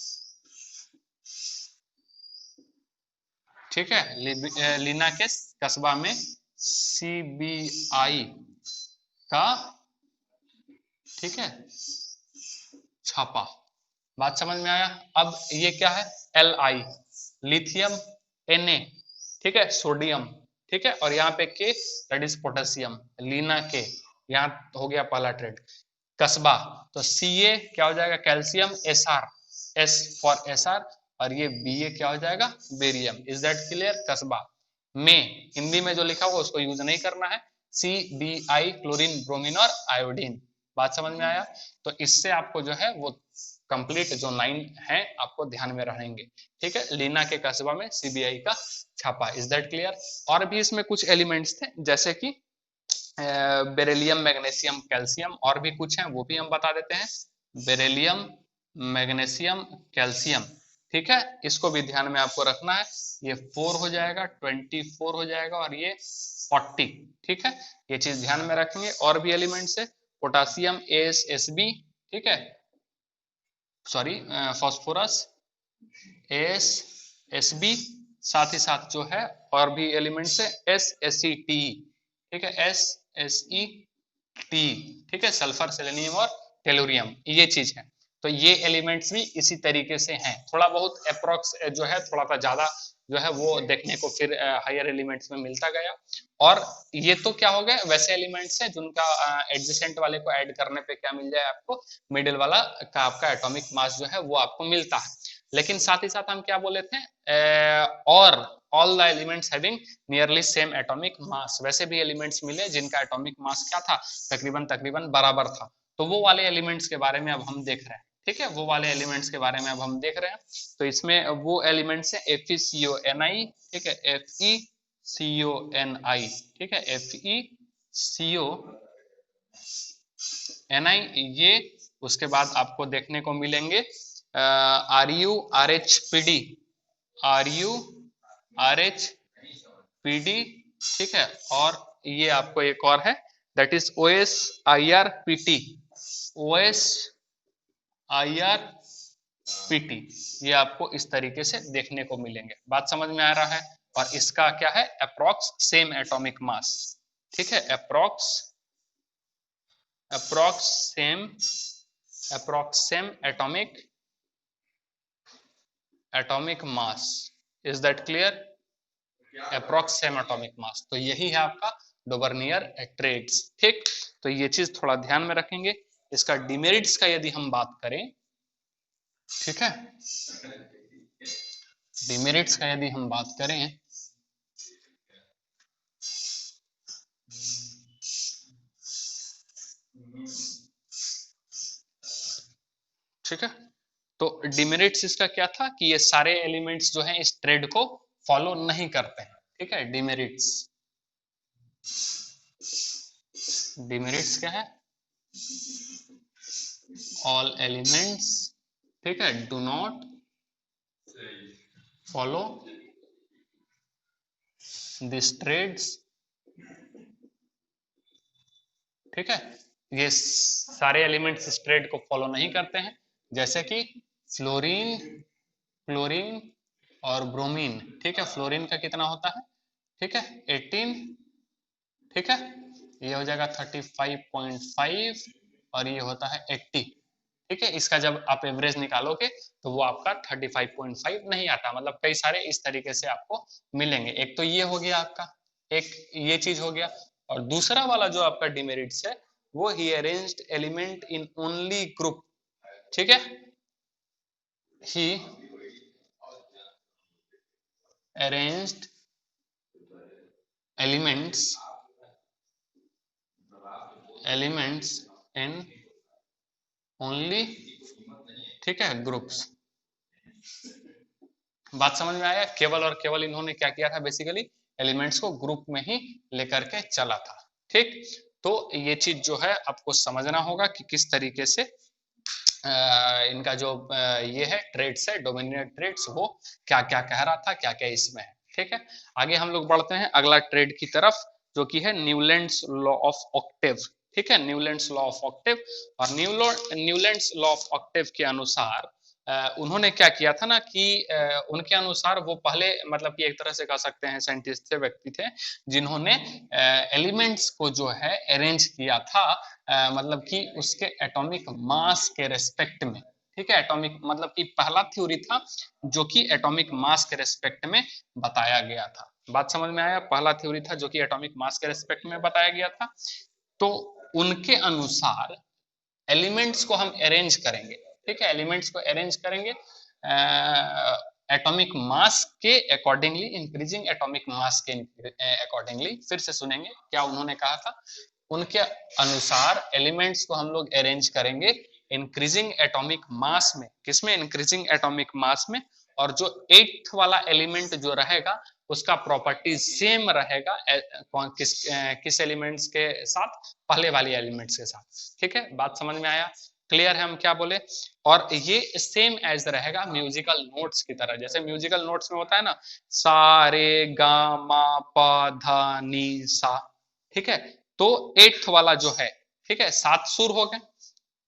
ठीक है, लीना के कस्बा में CBI का, ठीक है, छापा। बात समझ में आया? अब ये क्या है Li, लिथियम Na, ठीक है, सोडियम, ठीक है, और यहाँ पे के दैट इज पोटेशियम, लीना के, यहाँ हो गया पहला ट्रेड। कस्बा, तो Ca क्या हो जाएगा, calcium, Sr, S for Sr, और ये Ba क्या हो जाएगा, बेरियम। Is that clear. कस्बा में हिंदी में जो लिखा हुआ उसको यूज नहीं करना है, CBI, क्लोरीन, ब्रोमीन और आयोडीन। बात समझ में आया। तो इससे आपको जो है वो कंप्लीट जो 9 है आपको ध्यान में रहेंगे। ठीक है, लीना के कस्बा में CBI का छापा। Is that clear. और भी इसमें कुछ एलिमेंट्स थे जैसे कि बेरिलियम, मैग्नीशियम, कैल्शियम, और भी कुछ हैं वो भी हम बता देते हैं। बेरिलियम, मैग्नीशियम, कैल्शियम, ठीक है, इसको भी ध्यान में आपको रखना है। ये 4 हो जाएगा, 24 हो जाएगा, और ये 40। ठीक है, ये चीज ध्यान में रखेंगे। और भी एलिमेंट्स है, पोटासियम, AsSb, ठीक है, सॉरी फास्फोरस, AsSb, साथ ही साथ जो है और भी एलिमेंट्स है SSET, ठीक है, SSET, ठीक है, सल्फर, सेलेनियम और टेलुरियम, ये चीज है। तो ये एलिमेंट्स भी इसी तरीके से हैं। थोड़ा बहुत अप्रोक्स जो है, थोड़ा सा ज्यादा जो है वो देखने को फिर हायर एलिमेंट्स में मिलता गया। और ये तो क्या हो गया, वैसे एलिमेंट्स हैं जिनका एडजेसेंट वाले को ऐड करने पे क्या मिल जाए आपको, मिडिल वाला का आपका एटॉमिक मास जो है वो आपको मिलता है। लेकिन साथ ही साथ हम क्या बोले थे, और all the elements having nearly same atomic mass, वैसे भी एलिमेंट्स मिले जिनका एटॉमिक मास क्या था, तकरीबन तकरीबन बराबर था। तो वो वाले एलिमेंट्स के बारे में अब हम देख रहे हैं। ठीक है, वो वाले एलिमेंट्स के बारे में अब हम देख रहे हैं। तो इसमें वो एलिमेंट्स है FeCO(Ni), ठीक है, FeCO(Ni), ठीक है, FeCO(Ni), ये उसके बाद आपको देखने को मिलेंगे RuRHPD, RuRHPD, ठीक है, और ये आपको एक और है दैट इज OSIRPT, OSIRPT, ये आपको इस तरीके से देखने को मिलेंगे। बात समझ में आ रहा है। और इसका क्या है, अप्रॉक्स सेम एटॉमिक मास, ठीक है, approx same atomic mass. Is that clear. Approx same atomic mass, तो यही है आपका डोबर्नियर ट्रेड्स। ठीक, तो ये चीज थोड़ा ध्यान में रखेंगे। इसका डिमेरिट्स का यदि हम बात करें, ठीक है, डिमेरिट्स का यदि हम बात करें, ठीक है, तो डिमेरिट्स इसका क्या था कि ये सारे एलिमेंट्स जो हैं इस ट्रेड को फॉलो नहीं करते हैं। ठीक है, डिमेरिट्स क्या है, ऑल एलिमेंट्स, ठीक है, do not follow this trades, ठीक है, ये सारे एलिमेंट्स इस ट्रेड को फॉलो नहीं करते हैं। जैसे कि फ्लोरीन, क्लोरीन और ब्रोमीन, ठीक है, फ्लोरीन का कितना होता है, ठीक है, 18, ठीक है, ये हो जाएगा 35.5, और ये होता है 80, ठीक है। इसका जब आप एवरेज निकालोगे तो वो आपका 35.5 नहीं आता, मतलब कई सारे इस तरीके से आपको मिलेंगे। एक तो ये हो गया आपका, एक ये चीज हो गया। और दूसरा वाला जो आपका डिमेरिट्स है वो he arranged element in only group, ठीक है, he arranged elements in only, ठीक है, ग्रुप्स। बात समझ में आया। केवल और केवल इन्होंने क्या किया था, बेसिकली एलिमेंट्स को ग्रुप में ही लेकर के चला था। ठीक, तो ये चीज जो है आपको समझना होगा कि किस तरीके से इनका जो ये है ट्रेड्स है, डोमिनेंट ट्रेड्स, वो क्या क्या कह रहा था, क्या क्या इसमें है। ठीक है, आगे हम लोग बढ़ते हैं अगला ट्रेड की तरफ, जो कि है न्यूलैंड्स लॉ ऑफ ऑक्टेव। ठीक है, न्यूलैंड्स लॉ ऑफ ऑक्टेव। और न्यूलैंड्स लॉ ऑफ ऑक्टेव के अनुसार उन्होंने क्या किया था ना कि उनके अनुसार वो पहले, मतलब कि एक तरह से कह सकते हैं साइंटिस्ट थे, व्यक्ति थे, जिन्होंने एलिमेंट्स को जो है अरेंज किया था, मतलब कि उसके एटॉमिक मास के रेस्पेक्ट में। ठीक है, एटॉमिक मतलब कि पहला थ्योरी था जो कि एटॉमिक मास के रेस्पेक्ट में बताया गया था। बात समझ में आया? पहला थ्योरी था जो कि एटॉमिक मास के रेस्पेक्ट में बताया गया था। तो उनके अनुसार एलिमेंट्स को हम अरेंज करेंगे, ठीक है, एलिमेंट्स को अरेंज करेंगे एटॉमिक मास के अकॉर्डिंगली, इंक्रीजिंग एटॉमिक मास के अकॉर्डिंगली। फिर से सुनेंगे क्या उन्होंने कहा था। उनके अनुसार एलिमेंट्स को हम लोग अरेंज करेंगे इंक्रीजिंग एटॉमिक मास में। किसमें? इंक्रीजिंग एटॉमिक मास में। और जो 8th वाला एलिमेंट जो रहेगा उसका प्रॉपर्टी सेम रहेगा किस एलिमेंट्स के साथ? पहले वाले एलिमेंट्स के साथ। ठीक है, बात समझ में आया? क्लियर है हम क्या बोले? और ये सेम एज रहेगा म्यूजिकल नोट्स की तरह। जैसे म्यूजिकल नोट्स में होता है ना, सा रे गा मा पा धा नी सा, ठीक है। तो 8th वाला जो है, ठीक है, 7 सुर हो गए।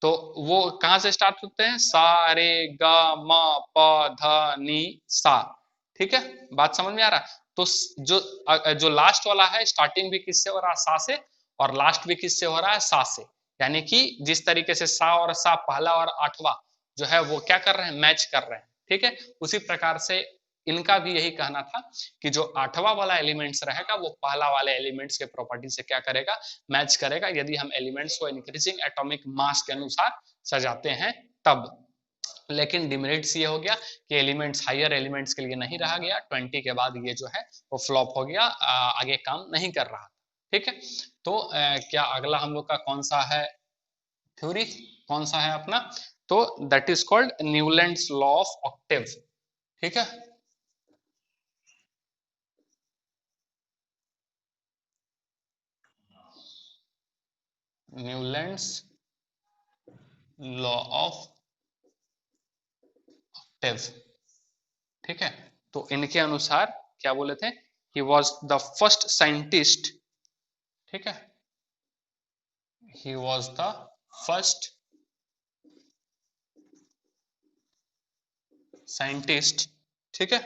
तो वो कहां से स्टार्ट होते हैं? सा रे गा मा पा धा नी सा, ठीक है। बात समझ में आ रहा? तो जो लास्ट वाला है, स्टार्टिंग भी किससे हो रहा है? सा से, और लास्ट भी किससे हो रहा है? सा से। यानी कि जिस तरीके से सा और सा, पहला और 8वां जो है वो क्या कर रहे हैं? मैच कर रहे हैं, ठीक है। उसी प्रकार से इनका भी यही कहना था कि जो 8वां वाला एलिमेंट्स रहेगा वो पहला वाले एलिमेंट्स के प्रॉपर्टी से क्या करेगा? मैच करेगा, यदि हम एलिमेंट्स को इंक्रीजिंग एटॉमिक मास के अनुसार सजाते हैं तब। लेकिन डिमेरिट्स ये हो गया कि एलिमेंट्स हायर एलिमेंट्स के लिए नहीं रहा गया। 20 के बाद ये जो है वो फ्लॉप हो गया, आगे काम नहीं कर रहा। ठीक है, तो क्या अगला हम लोग का कौन सा है थ्योरी? कौन सा है अपना? तो that is called Newlands law of Octave. ठीक है, न्यूलैंड्स लॉ ऑफ ऑक्टेव। ठीक है, तो इनके अनुसार क्या बोले थे? He was the first scientist, ठीक है, he was the first scientist, ठीक है,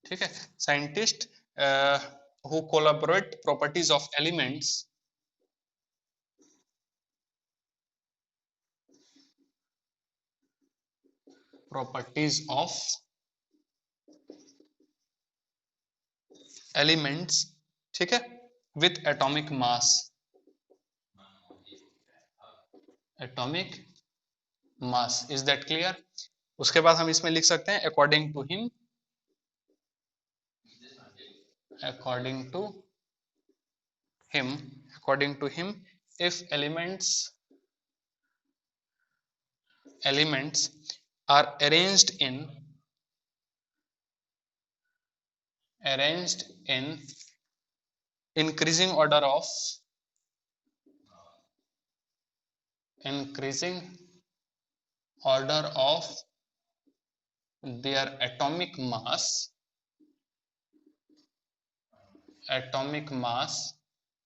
ठीक है, scientist who collaborate properties of elements, properties of elements, ठीक है, with atomic mass, atomic mass, is that clear? उसके बाद हम इसमें लिख सकते हैं according to him, according to him, according to him, if elements are arranged in increasing order of their atomic mass,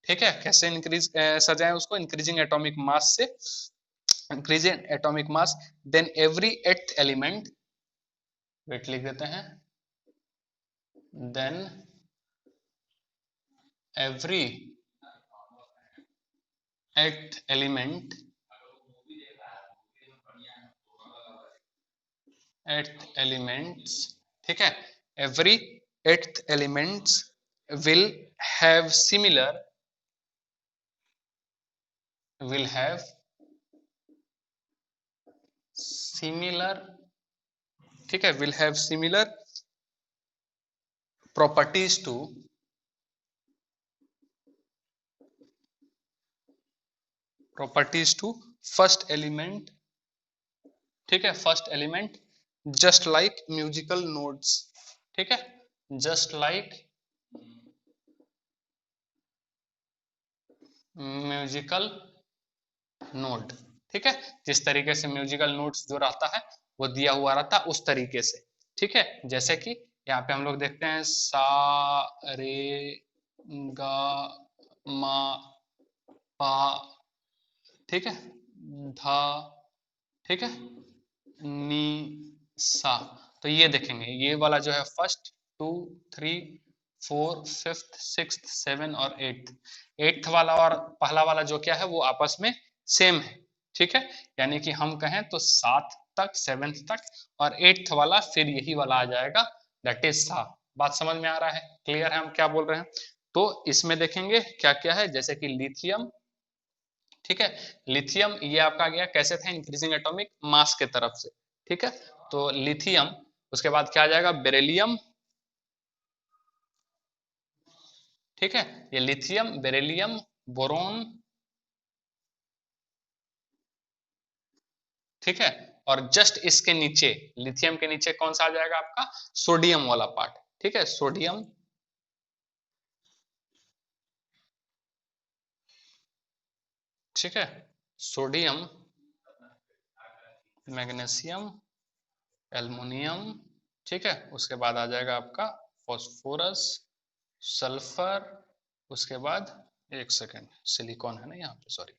ठीक है। कैसे इंक्रीज सजाएं उसको? इंक्रीजिंग एटॉमिक मास से, increasing atomic mass, then every 8th element, wait लिख देते हैं, then every 8th element, 8th elements, ठीक है, every 8th elements will have similar, will have similar, ठीक है, will have similar properties to first element, ठीक है, first element, just like musical notes, ठीक है, जस्ट लाइक म्यूजिकल नोट, ठीक है, जिस तरीके से म्यूजिकल नोट्स जो रहता है वो दिया हुआ रहता है उस तरीके से, ठीक है। जैसे कि यहाँ पे हम लोग देखते हैं सा रे गा मा पा, ठीक है, धा, ठीक है, नी सा। तो ये देखेंगे, ये वाला जो है फर्स्ट 2 3 4 5th 6th 7 और 8th वाला और पहला वाला जो क्या है वो आपस में सेम है, ठीक है। यानी कि हम कहें तो 7 तक, 7th तक, और 8th वाला फिर यही वाला आ जाएगा, दैट इज सा। बात समझ में आ रहा है? क्लियर है हम क्या बोल रहे हैं? तो इसमें देखेंगे क्या क्या है, जैसे कि लिथियम, ठीक है, लिथियम ये आपका गया कैसे था, इंक्रीजिंग एटॉमिक मास के तरफ से, ठीक है, तो लिथियम, उसके बाद क्या आ जाएगा, बेरिलियम, ठीक है, ये लिथियम, बेरिलियम, बोरोन, ठीक है, और जस्ट इसके नीचे, लिथियम के नीचे कौन सा आ जाएगा आपका, सोडियम वाला पार्ट, ठीक है, सोडियम, ठीक है, सोडियम, मैग्नीशियम, एल्युमिनियम, ठीक है, उसके बाद आ जाएगा आपका फॉस्फोरस, सल्फर, उसके बाद एक सेकेंड, सिलिकॉन है ना यहाँ पे, सॉरी,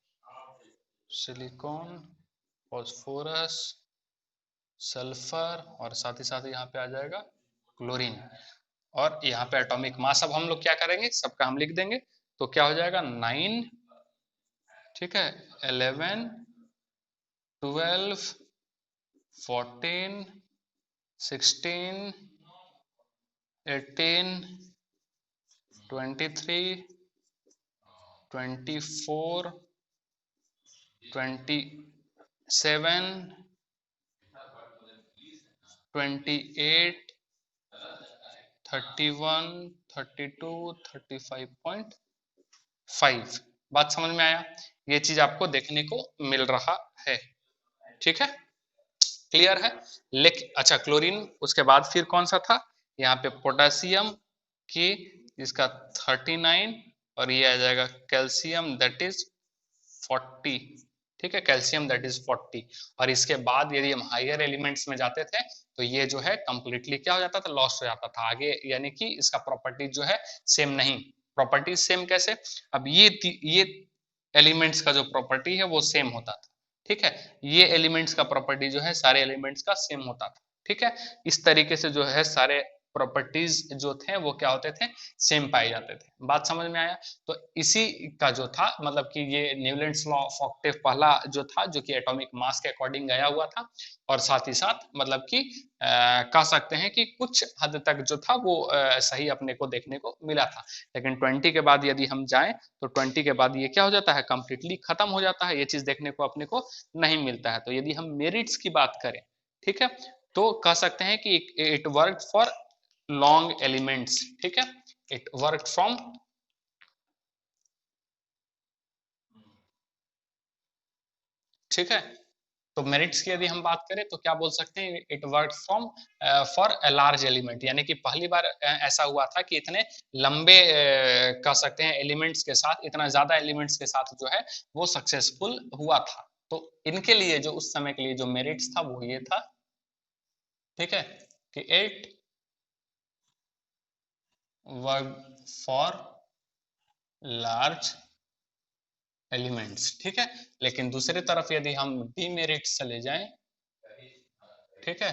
सिलिकॉन, फॉस्फोरस, सल्फर, और साथ ही साथ यहाँ पे आ जाएगा क्लोरीन, और यहाँ पे एटॉमिक मास अब हम लोग क्या करेंगे, सबका हम लिख देंगे, तो क्या हो जाएगा 9, ठीक है, 11, 12, 14, 16, 18, 23, 24, 27, 28, 31, 32, 35.5। बात समझ में आया? ये चीज आपको देखने को मिल रहा है, ठीक है, क्लियर है? लेकिन अच्छा, क्लोरीन, उसके बाद फिर कौन सा था, यहाँ पे पोटेशियम की, इसका 39, और ये आ जाएगा कैल्शियम, दैट इज 40, ठीक है, कैल्शियम दैट इज 40, और इसके बाद यदि हम हायर एलिमेंट्स में जाते थे तो ये जो है कंप्लीटली क्या हो जाता था, लॉस्ट हो जाता था आगे, यानी कि इसका प्रॉपर्टी जो है सेम नहीं। प्रॉपर्टी सेम कैसे, अब ये एलिमेंट्स का जो प्रॉपर्टी है वो सेम होता था, ठीक है, ये एलिमेंट्स का प्रॉपर्टी जो है सारे एलिमेंट्स का सेम होता था, ठीक है, इस तरीके से जो है सारे प्रॉपर्टीज जो थे वो क्या होते थे, सेम पाए जाते थे। बात समझ में आया? तो इसी का जो था, मतलब कि ये न्यूलैंड्स लॉ ऑफ ऑक्टेव पहला जो था, जो कि एटॉमिक मास के अकॉर्डिंग गया हुआ था, और साथ ही साथ मतलब कि कह सकते हैं कि कुछ हद तक जो था वो सही अपने को देखने को मिला था। लेकिन 20 के बाद यदि हम जाएं तो 20 के बाद ये क्या हो जाता है, कंप्लीटली खत्म हो जाता है, ये चीज देखने को अपने को नहीं मिलता है। तो यदि हम मेरिट्स की बात करें, ठीक है, तो कह सकते हैं कि it work for long elements, ठीक है, इट वर्क फ्रॉम, ठीक है, तो मेरिट्स की यदि हम बात करें तो क्या बोल सकते हैं, it work from for a large element, यानी कि पहली बार ऐसा हुआ था कि इतने लंबे कह सकते हैं एलिमेंट्स के साथ, इतना ज्यादा एलिमेंट्स के साथ जो है वो सक्सेसफुल हुआ था। तो इनके लिए जो उस समय के लिए जो मेरिट्स था वो ये था, ठीक है, कि it work for large elements, ठीक है। लेकिन दूसरी तरफ यदि हम डीमेरिट्स चले जाएं, ठीक है,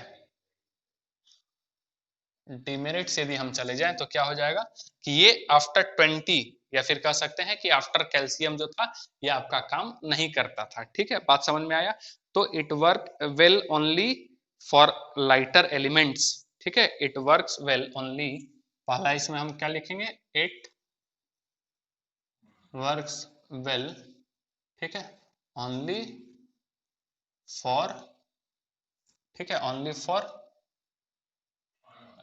डीमेरिट्स यदि हम चले जाएं तो क्या हो जाएगा कि ये आफ्टर 20, या फिर कह सकते हैं कि आफ्टर कैल्शियम जो था ये आपका काम नहीं करता था, ठीक है, बात समझ में आया? तो it work well only for lighter elements, ठीक है, इट वर्क्स वेल ओनली, पहला इसमें हम क्या लिखेंगे, इट वर्क्स वेल, ठीक है, ओनली फॉर, ठीक है, ओनली फॉर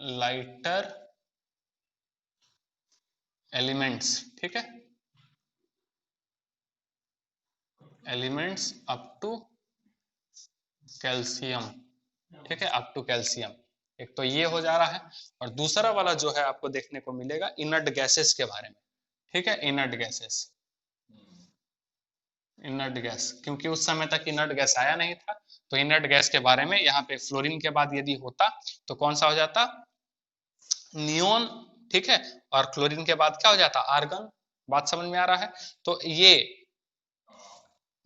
लाइटर एलिमेंट्स, ठीक है, एलिमेंट्स अप टू कैल्शियम, ठीक है, अप टू कैल्शियम। एक तो ये हो जा रहा है, और दूसरा वाला जो है आपको देखने को मिलेगा इनर्ट गैसेस के बारे में, ठीक है, इनर्ट गैसेस, इनर्ट गैस, क्योंकि उस समय तक इनर्ट गैस आया नहीं था, तो इनर्ट गैस के बारे में यहाँ पे फ्लोरीन के बाद यदि होता तो कौन सा हो जाता, नियोन, ठीक है, और क्लोरीन के बाद क्या हो जाता, आर्गन। बात समझ में आ रहा है? तो ये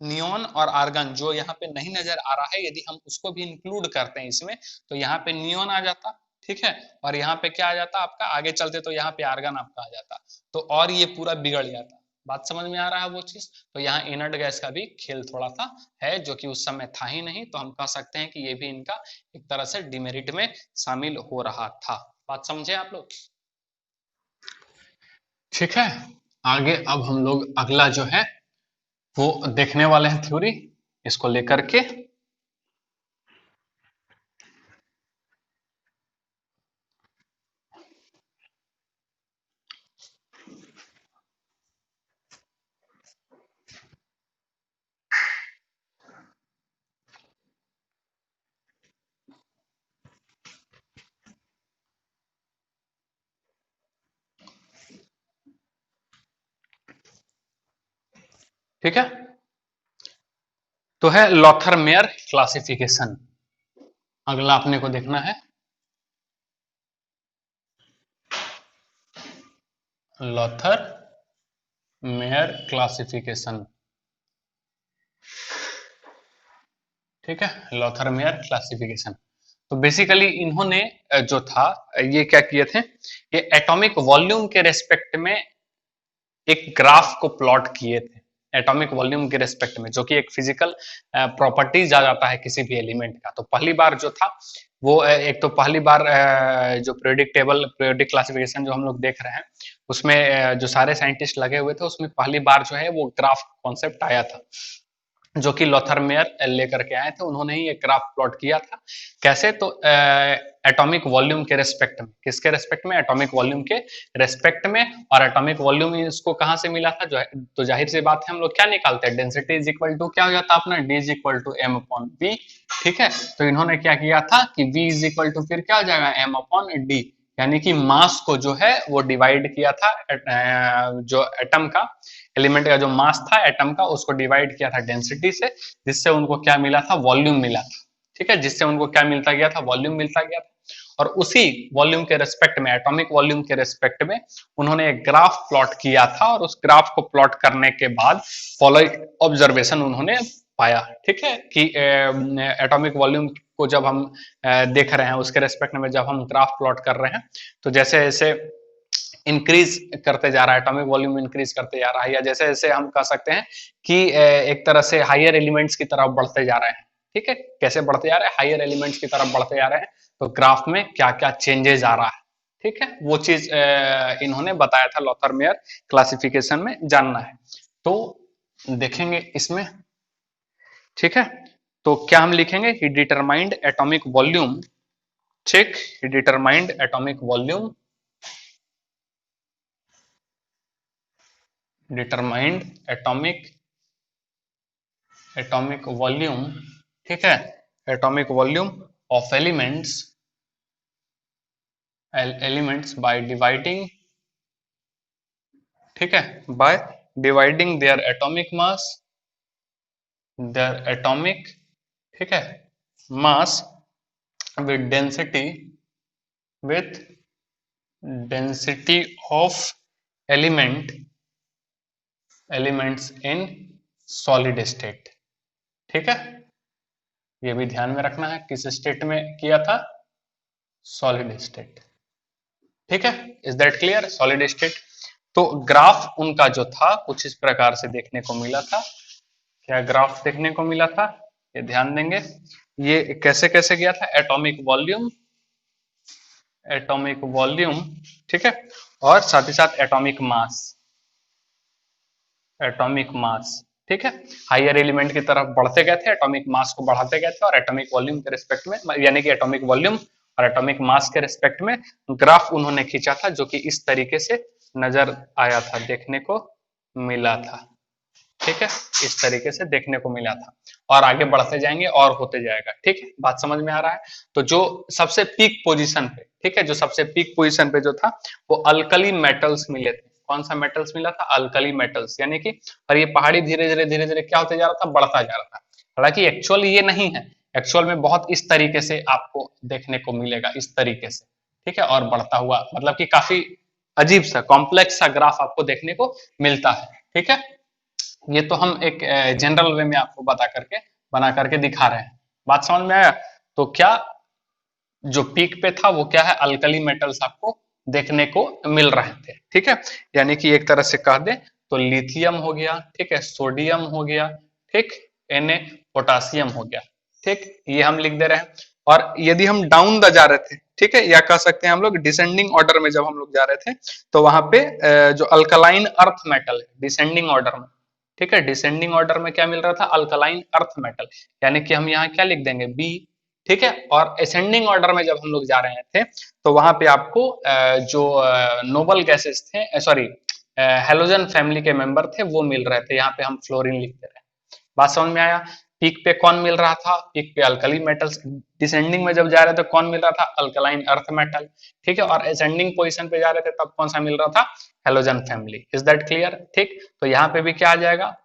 नियोन और आर्गन जो यहाँ पे नहीं नजर आ रहा है, यदि हम उसको भी इंक्लूड करते हैं इसमें तो यहाँ पे नियोन आ जाता, ठीक है, और यहाँ पे क्या आ जाता आपका, आगे चलते तो यहाँ पे आर्गन आपका आ जाता, तो और ये पूरा बिगड़ जाता। बात समझ में आ रहा है वो चीज। तो यहाँ इनर्ट गैस का भी खेल थोड़ा सा है, जो कि उस समय था ही नहीं, तो हम कह सकते हैं कि ये भी इनका एक तरह से डिमेरिट में शामिल हो रहा था। बात समझे आप लोग? ठीक है, आगे अब हम लोग अगला जो है वो देखने वाले हैं थ्योरी, इसको लेकर के। ठीक है, तो है लॉथर मेयर क्लासिफिकेशन। अगला अपने को देखना है लॉथर मेयर क्लासिफिकेशन। ठीक है, लॉथर मेयर क्लासिफिकेशन। तो बेसिकली इन्होंने जो था ये क्या किए थे, ये एटॉमिक वॉल्यूम के रेस्पेक्ट में एक ग्राफ को प्लॉट किए थे, एटॉमिक वॉल्यूम के रेस्पेक्ट में, जो कि एक फिजिकल प्रॉपर्टीज आ जाता है किसी भी एलिमेंट का। तो पहली बार जो था वो एक तो पहली बार जो पीरियोडिक क्लासिफिकेशन जो हम लोग देख रहे हैं उसमें जो सारे साइंटिस्ट लगे हुए थे उसमें पहली बार जो है वो ग्राफ कॉन्सेप्ट आया था, जो कि लॉथर मेयर लेकर के आए थे। उन्होंने ही एक ग्राफ प्लॉट किया था। कैसे? तो एटॉमिक वॉल्यूम के रेस्पेक्ट में, किसके रेस्पेक्ट में? एटॉमिक वॉल्यूम के रेस्पेक्ट में। और एटॉमिक वॉल्यूम इसको कहां से मिला था? जो है तो जाहिर सी बात है हम लोग क्या निकालते हैं, डेंसिटी इज इक्वल टू क्या हो जाता है अपना, D is equal to M upon V. ठीक है, तो इन्होंने क्या किया था कि वी इज इक्वल टू फिर क्या हो जाएगा, एम अपॉन डी, यानी कि मास को जो है वो डिवाइड किया था जो एटम का, एलिमेंट का जो मास था एटम का, उसको डिवाइड किया था डेंसिटी से, जिससे उनको क्या मिला था, वॉल्यूम मिला था। ठीक है, जिससे उनको क्या मिलता गया था, वॉल्यूम मिलता गया था। और उसी वॉल्यूम के रेस्पेक्ट में, एटॉमिक वॉल्यूम के रेस्पेक्ट में उन्होंने एक ग्राफ प्लॉट किया था, और उस ग्राफ को प्लॉट करने के बाद फॉलोइंग ऑब्जर्वेशन उन्होंने पाया। ठीक है, कि एटॉमिक वॉल्यूम को जब हम देख रहे हैं उसके रेस्पेक्ट में जब हम ग्राफ प्लॉट कर रहे हैं, तो जैसे जैसे इंक्रीज करते जा रहा है, एटॉमिक वॉल्यूम इंक्रीज करते जा रहा है, या जैसे जैसे हम कह सकते हैं कि एक तरह से हायर एलिमेंट्स की तरफ बढ़ते जा रहे हैं। ठीक है, कैसे बढ़ते जा रहे हैं, हायर एलिमेंट्स की तरफ बढ़ते जा रहे हैं, तो ग्राफ में क्या क्या चेंजेस आ रहा है। ठीक है, वो चीज इन्होंने बताया था लॉथर मेयर क्लासिफिकेशन में, जानना है तो देखेंगे इसमें। ठीक है, तो क्या हम लिखेंगे, ही डिटरमाइंड एटॉमिक वॉल्यूम। ठीक, he determined atomic volume, determined atomic volume. ठीक है, atomic volume of elements by dividing, ठीक है, बाय डिवाइडिंग देयर एटॉमिक, ठीक है, mass with with density of element elements in solid state. ठीक है, ये भी ध्यान में रखना है, किस स्टेट में किया था, सॉलिड स्टेट। ठीक है, is that clear, solid state. तो ग्राफ उनका जो था कुछ इस प्रकार से देखने को मिला था। क्या ग्राफ देखने को मिला था, ये ध्यान देंगे। ये कैसे कैसे गया था, एटॉमिक वॉल्यूम, ठीक है, और साथ ही साथ एटॉमिक मास। ठीक है, हायर एलिमेंट की तरफ बढ़ते गए थे, एटॉमिक मास को बढ़ाते गए थे, और एटॉमिक वॉल्यूम के रिस्पेक्ट में, यानी कि एटॉमिक वॉल्यूम और एटॉमिक मास के रिस्पेक्ट में ग्राफ उन्होंने खींचा था, जो कि इस तरीके से नजर आया था, देखने को मिला था। ठीक है, इस तरीके से देखने को मिला था, और आगे बढ़ते जाएंगे और होते जाएगा। ठीक है, बात समझ में आ रहा है। तो जो सबसे पीक पोजीशन पे, ठीक है, जो सबसे पीक पोजीशन पे जो था वो अल्कली मेटल्स मिले थे। कौन सा मेटल्स मिला था, अल्कली मेटल्स, यानी कि, और ये पहाड़ी धीरे धीरे क्या होते जा रहा था, बढ़ता जा रहा था। हालांकि एक्चुअल ये नहीं है, एक्चुअल में बहुत इस तरीके से आपको देखने को मिलेगा, इस तरीके से। ठीक है, और बढ़ता हुआ, मतलब कि काफी अजीब सा कॉम्प्लेक्स सा ग्राफ आपको देखने को मिलता है। ठीक है, ये तो हम एक जनरल वे में आपको बना करके दिखा रहे हैं। बात समझ में आया? तो क्या जो पीक पे था वो क्या है, अल्कली मेटल्स आपको देखने को मिल रहे थे। ठीक है, यानी कि एक तरह से कह दे तो लिथियम हो गया, ठीक है, सोडियम हो गया, ठीक, Na पोटासियम हो गया, ठीक, ये हम लिख दे रहे हैं। और यदि हम डाउन द जा रहे थे, ठीक है, या कह सकते हैं हम लोग डिसेंडिंग ऑर्डर में जब हम लोग जा रहे थे, तो वहां पे जो अल्कलाइन अर्थ मेटल है डिसेंडिंग ऑर्डर में, ठीक है, डिसेंडिंग ऑर्डर में क्या मिल रहा था, अल्कलाइन अर्थ मेटल, यानी कि हम यहाँ क्या लिख देंगे, बी, ठीक है। और असेंडिंग ऑर्डर में जब हम लोग जा रहे थे, तो वहां पे आपको जो नोबल गैसेस थे, सॉरी हेलोजन फैमिली के मेंबर थे, वो मिल रहे थे, यहाँ पे हम फ्लोरीन लिखते रहे। बात समझ में आया। पीक पे कौन मिल रहा था, पीक पे अल्कली मेटल्स, डिसेंडिंग में जब जा रहे थे कौन मिल रहा था, अल्कलाइन अर्थ मेटल, ठीक है। और असेंडिंग पोजीशन पे जा रहे थे तब कौन सा मिल रहा था, halogen family. Is that clear, ठीक। तो यहाँ पे भी क्या आ जाएगा,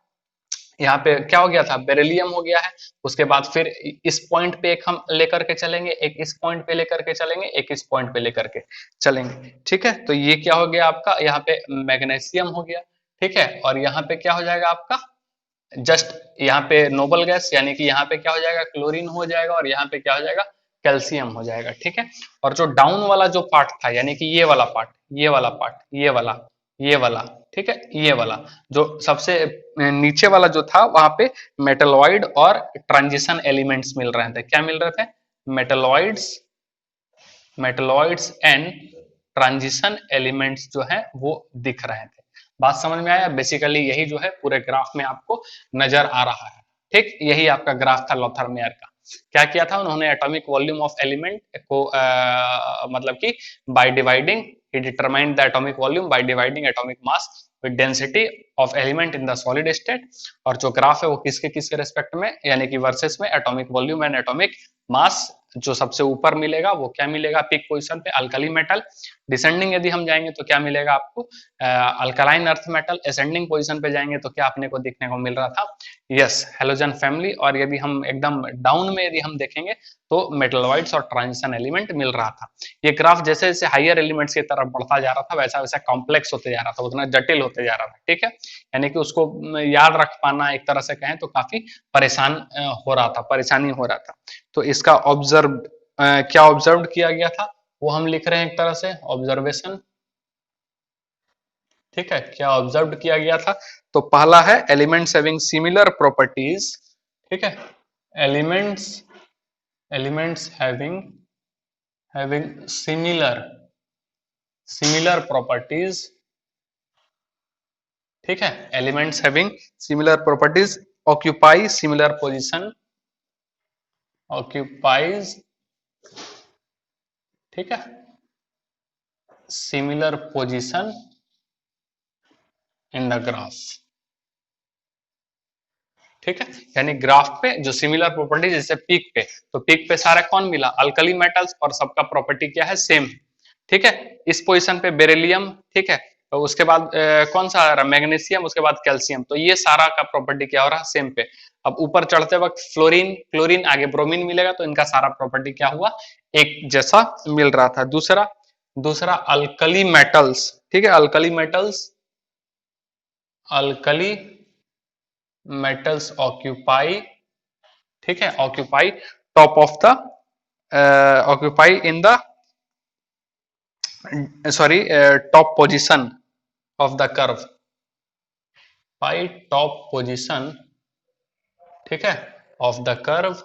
यहाँ पे क्या हो गया था, बेरिलियम हो गया है। उसके बाद फिर इस पॉइंट पे एक हम लेकर के चलेंगे, एक इस पॉइंट पे लेकर के चलेंगे, एक इस पॉइंट पे लेकर के चलेंगे, ठीक है। तो ये क्या हो गया आपका, यहाँ पे मैग्नीशियम हो गया, ठीक है। और यहाँ पे क्या हो जाएगा आपका, जस्ट यहाँ पे नोबल गैस, यानी कि यहाँ पे क्या हो जाएगा, क्लोरीन हो जाएगा, और यहाँ पे क्या हो जाएगा, कैल्शियम हो जाएगा, ठीक है। और जो डाउन वाला जो पार्ट था, यानी कि ये वाला पार्ट, ये वाला पार्ट, ये वाला, ठीक है, ये वाला जो सबसे नीचे वाला जो था, वहां पे मेटलॉइड और ट्रांजिशन एलिमेंट्स मिल रहे थे। क्या मिल रहे थे, metalloids, metalloids and transition elements जो है वो दिख रहे थे। बात समझ में आया। बेसिकली यही जो है पूरे ग्राफ में आपको नजर आ रहा है, ठीक। यही आपका ग्राफ था लोथरमेयर का। क्या किया था उन्होंने, एटॉमिक वॉल्यूम ऑफ एलिमेंट को मतलब कि by dividing, he determined the atomic volume by dividing atomic mass with density of element in the solid state। और जो ग्राफ है वो किसके किसके रेस्पेक्ट में, यानी कि वर्सेस में atomic volume and atomic mass, जो सबसे ऊपर मिलेगा वो क्या मिलेगा, पीक पोजीशन पे अल्कली मेटल। डिसेंडिंग यदि हम जाएंगे तो क्या मिलेगा आपको, alkaline earth metal. Ascending position पे जाएंगे तो क्या अपने को देखने को मिल रहा था, यस, हेलोजन फैमिली। और यदि हम एकदम डाउन में यदि हम देखेंगे तो मेटलॉइड्स और ट्रांजिशन एलिमेंट मिल रहा था। ये ग्राफ जैसे जैसे हायर एलिमेंट्स की तरफ बढ़ता जा रहा था, वैसा वैसा कॉम्प्लेक्स होते जा रहा था, उतना जटिल होते जा रहा था, ठीक है। यानी कि उसको याद रख पाना एक तरह से कहें तो काफी परेशान हो रहा था, परेशानी हो रहा था। तो इसका ऑब्जर्व क्या ऑब्जर्व किया गया था, वो हम लिख रहे हैं एक तरह से ऑब्जर्वेशन, ठीक है। क्या ऑब्जर्व किया गया था, तो पहला है एलिमेंट्स हैविंग सिमिलर प्रॉपर्टीज, ठीक है, elements, elements having similar properties, ठीक है, elements having similar properties occupy similar position, occupies, ठीक है, similar position in the graph, ठीक है। यानी ग्राफ पे जो सिमिलर प्रॉपर्टी, जैसे पीक पे, तो पीक पे सारा कौन मिला, अल्कली मेटल्स, और सबका प्रॉपर्टी क्या है, सेम, ठीक है। इस पोजीशन पे बेरिलियम, ठीक है। तो उसके बाद कौन सा आ रहा, मैग्नीशियम, उसके बाद कैल्शियम। तो ये सारा का प्रॉपर्टी क्या हो रहा है, सेम पे। अब ऊपर चढ़ते वक्त फ्लोरीन, क्लोरीन, आगे ब्रोमीन मिलेगा, तो इनका सारा प्रॉपर्टी क्या हुआ, एक जैसा मिल रहा था। दूसरा, दूसरा अल्कली मेटल्स, ठीक है, alkali metals, alkali metals occupy, ठीक है, occupy top of the, occupy in the, sorry, top position of the curve, pi top position, ठीक है, ऑफ द कर्व,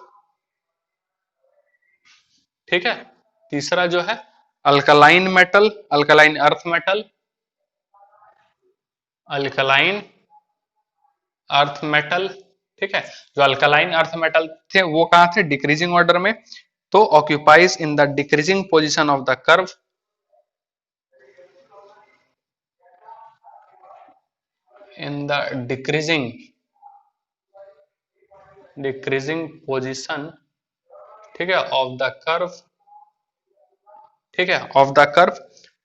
ठीक है। तीसरा जो है alkaline metal, alkaline earth metal, alkaline earth metal, ठीक है। जो अल्कलाइन अर्थ मेटल थे वो कहाँ थे, डिक्रीजिंग ऑर्डर में, तो occupies in the decreasing position of the curve, in the decreasing position, ठीक है, ऑफ द कर्व, ठीक है, ऑफ द कर्व।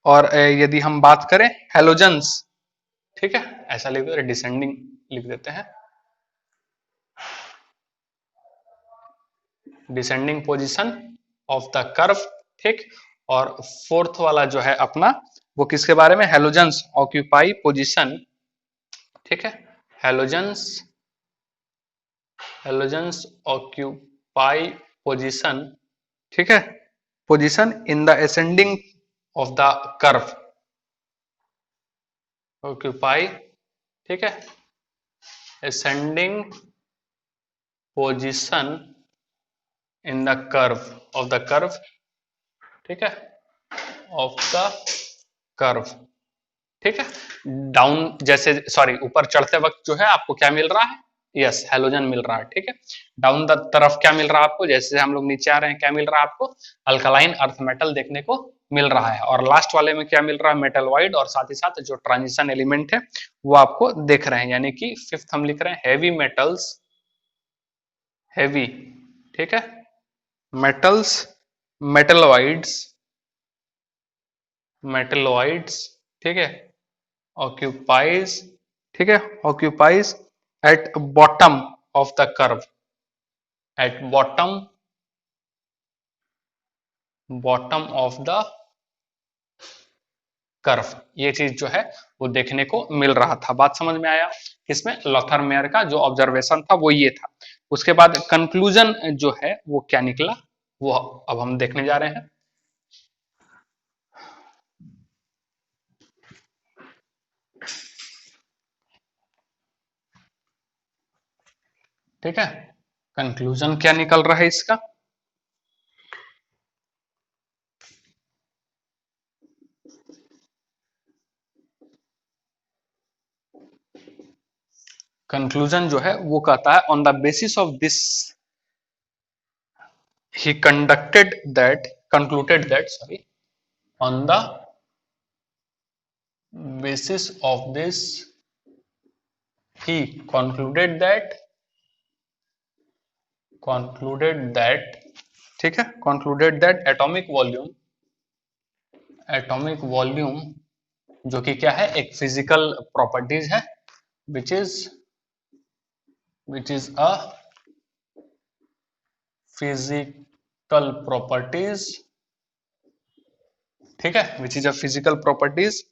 और यदि हम बात करें हेलोजन्स, ठीक है, ऐसा लिख दो, डिसेंडिंग लिख देते हैं, descending position of the curve, ठीक। और फोर्थ वाला जो है अपना, वो किसके बारे में, हेलोजन्स ऑक्यूपाई पोजीशन, ठीक है, हेलोजन्स, हेलोजन्स ऑक्यूपाई पोजीशन, ठीक है, position in the ascending of the curve, occupy, ठीक है, ascending position in the curve of the curve, ठीक है, ऑफ द कर्व, ठीक है, डाउन जैसे सॉरी ऊपर चढ़ते वक्त जो है आपको क्या मिल रहा है, यस हेलोजन मिल रहा है, ठीक है, डाउन द तरफ क्या मिल रहा है आपको, जैसे हम लोग नीचे आ रहे हैं क्या मिल रहा है आपको, अल्कलाइन अर्थ मेटल देखने को मिल रहा है, और लास्ट वाले में क्या मिल रहा है, मेटल वाइड, और साथ ही साथ जो ट्रांजिशन एलिमेंट है वो आपको देख रहे हैं, यानी कि फिफ्थ हम लिख रहे हैं हैवी मेटल्स, हैवी, ठीक है, मेटल्स, मेटलॉइड्स, मेटलॉइड्स, ठीक है, ऑक्यूपाइज, ठीक है, occupies at bottom of the curve, at bottom, bottom of the curve, ये चीज जो है वो देखने को मिल रहा था। बात समझ में आया, किसमें, लॉथर मेयर का जो ऑब्जर्वेशन था वो ये था। उसके बाद कंक्लूजन जो है वो क्या निकला, वो अब हम देखने जा रहे हैं। ठीक है, कंक्लूजन क्या निकल रहा है इसका, कंक्लूजन जो है वो कहता है on the basis of this he concluded that sorry, on the basis of this he concluded that ठीक है, concluded that atomic volume जो कि क्या है, एक फिजिकल प्रॉपर्टीज है, which is a physical properties, ठीक है, which is a physical properties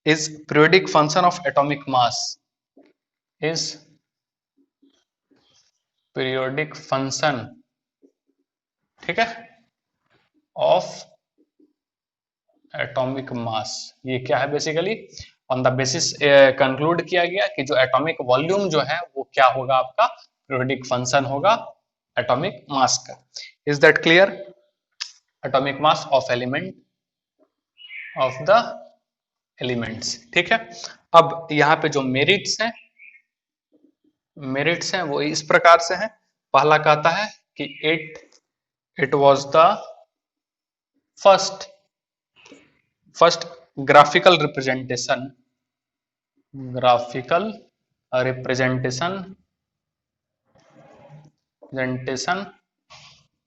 is periodic function of atomic mass, is periodic function, ठीक है, of atomic mass। ये क्या है, basically on the basis conclude किया गया कि जो एटॉमिक वॉल्यूम जो है वो क्या होगा, आपका पीरियोडिक फंक्शन होगा एटॉमिक मास का। Is that clear, atomic mass of element of the elements, ठीक है। अब यहाँ पे जो मेरिट्स हैं वो इस प्रकार से हैं। पहला कहता है कि it was the first graphical representation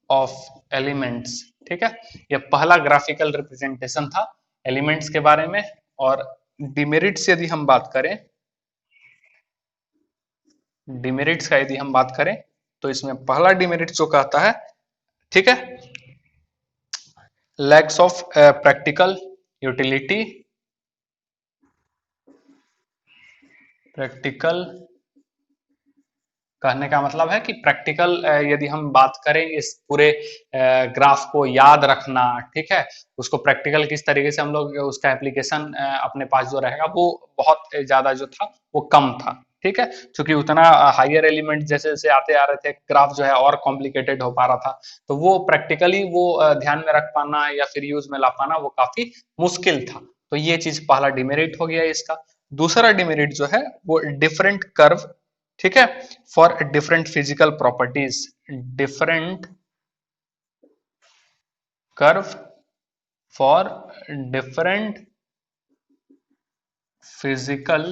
of elements, ठीक है, ये पहला ग्राफिकल रिप्रेजेंटेशन था एलिमेंट्स के बारे में। और डिमेरिट्स यदि हम बात करें, डिमेरिट्स का यदि हम बात करें तो इसमें पहला डिमेरिट जो कहता है, ठीक है, lakhs of practical utility, practical कहने का मतलब है कि प्रैक्टिकल यदि हम बात करें इस पूरे ग्राफ को याद रखना, ठीक है, उसको प्रैक्टिकल किस तरीके से हम लोग उसका एप्लीकेशन अपने पास जो रहेगा वो बहुत ज्यादा जो था वो कम था, ठीक है, क्योंकि उतना हायर एलिमेंट जैसे जैसे आते आ रहे थे ग्राफ जो है और कॉम्प्लिकेटेड हो पा रहा था, तो वो प्रैक्टिकली वो ध्यान में रख पाना या फिर यूज में ला पाना वो काफी मुश्किल था। तो ये चीज पहला डिमेरिट हो गया इसका। दूसरा डिमेरिट जो है वो डिफरेंट कर्व, ठीक है, for different physical properties, different curve for different physical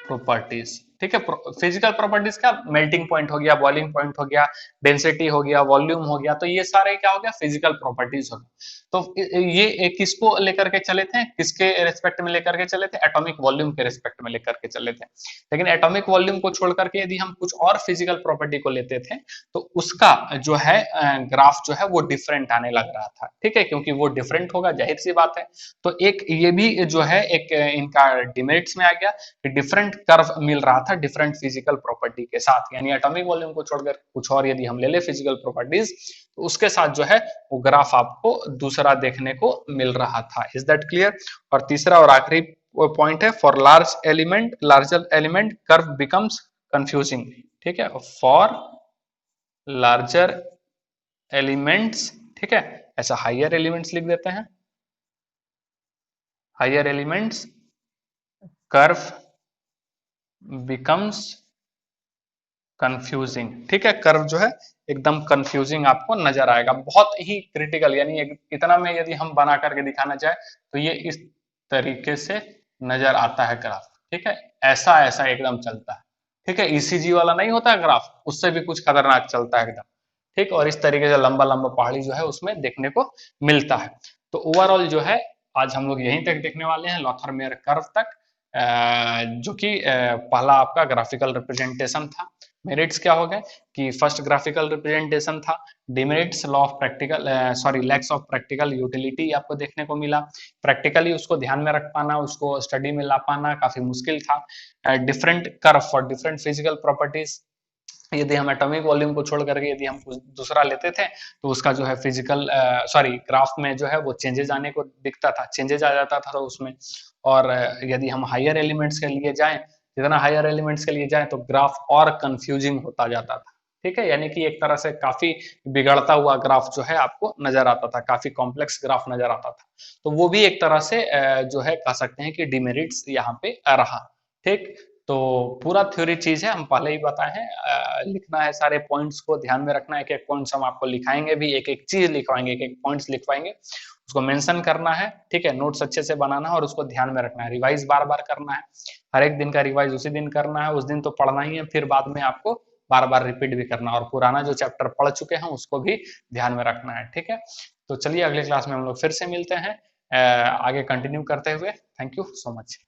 properties, ठीक है, फिजिकल प्रॉपर्टीज का मेल्टिंग पॉइंट हो गया, बॉइलिंग पॉइंट हो गया, डेंसिटी हो गया, वॉल्यूम हो गया, तो ये सारे क्या हो गया, फिजिकल प्रॉपर्टीज हो गया। तो ये किसको लेकर के चले थे, किसके रेस्पेक्ट में लेकर के चले थे, एटॉमिक वॉल्यूम के रेस्पेक्ट में लेकर के चले थे। लेकिन एटॉमिक वॉल्यूम को छोड़ करके यदि हम कुछ और फिजिकल प्रॉपर्टी को लेते थे तो उसका जो है ग्राफ जो है वो डिफरेंट आने लग रहा था, ठीक है, क्योंकि वो डिफरेंट होगा, जाहिर सी बात है। तो एक ये भी जो है एक इनका डिमेरिट्स में आ गया कि डिफरेंट कर्व मिल रहा था डिफरेंट फिजिकल प्रॉपर्टी के साथ, यानी एटॉमिक वॉल्यूम को छोड़कर कुछ और यदि हम ले ले फिजिकल प्रॉपर्टीज तो उसके साथ जो है वो ग्राफ आपको दूसरा देखने को मिल रहा था। Is that clear. और तीसरा और आखिरी वो पॉइंट है, for larger element curve becomes confusing. ठीक है, फॉर लार्जर एलिमेंट्स, ठीक है, ऐसा हायर एलिमेंट्स लिख देते हैं, higher elements curve becomes confusing. ठीक है, कर्व जो है एकदम कंफ्यूजिंग आपको नजर आएगा, बहुत ही क्रिटिकल, यानी इतना में यदि हम बना करके दिखाना चाहे तो ये इस तरीके से नजर आता है ग्राफ। ठीक है, ऐसा ऐसा एकदम चलता है। ठीक है, ईसीजी वाला नहीं होता है ग्राफ, उससे भी कुछ खतरनाक चलता है एकदम। ठीक, और इस तरीके से लंबा लंबा पहाड़ी जो है उसमें देखने को मिलता है। तो ओवरऑल जो है आज हम लोग यहीं तक देखने वाले हैं, लॉथरमेयर कर्व तक, जो कि पहला आपका ग्राफिकल रिप्रेजेंटेशन था। मेरिट्स क्या हो गए कि फर्स्ट ग्राफिकल रिप्रेजेंटेशन था, demerits law of practical sorry lakhs of practical utility आपको देखने को मिला, प्रैक्टिकली उसको ध्यान में रख पाना, उसको स्टडी में ला पाना काफी मुश्किल था, different curve for different physical properties, यदि हम एटॉमिक वॉल्यूम को छोड़ करके यदि हम कुछ दूसरा लेते थे तो उसका जो है फिजिकल सॉरी ग्राफ में जो है वो चेंजेस आने को दिखता था, चेंजेस आ जाता था तो उसमें। और यदि हम हायर एलिमेंट्स के लिए जाएं, जितना हायर एलिमेंट्स के लिए जाएं तो ग्राफ और कंफ्यूजिंग होता जाता था। ठीक है, यानी कि एक तरह से काफी बिगड़ता हुआ ग्राफ जो है आपको नजर आता था, काफी कॉम्प्लेक्स ग्राफ नजर आता था। तो वो भी एक तरह से जो है कह सकते हैं कि डिमेरिट्स यहाँ पे रहा। ठीक, तो पूरा थ्योरी चीज है, हम पहले ही बताए हैं, लिखना है सारे पॉइंट्स को ध्यान में रखना है, एक एक पॉइंट्स हम आपको लिखाएंगे भी, एक एक चीज लिखवाएंगे, एक एक पॉइंट्स लिखवाएंगे, उसको मेंशन करना है। ठीक है, नोट्स अच्छे से बनाना है और उसको ध्यान में रखना है, रिवाइज बार बार करना है, हर एक दिन का रिवाइज उसी दिन करना है, उस दिन तो पढ़ना ही है, फिर बाद में आपको बार बार रिपीट भी करना, और पुराना जो चैप्टर पढ़ चुके हैं उसको भी ध्यान में रखना है। ठीक है, तो चलिए अगले क्लास में हम लोग फिर से मिलते हैं आगे कंटिन्यू करते हुए। Thank you so much.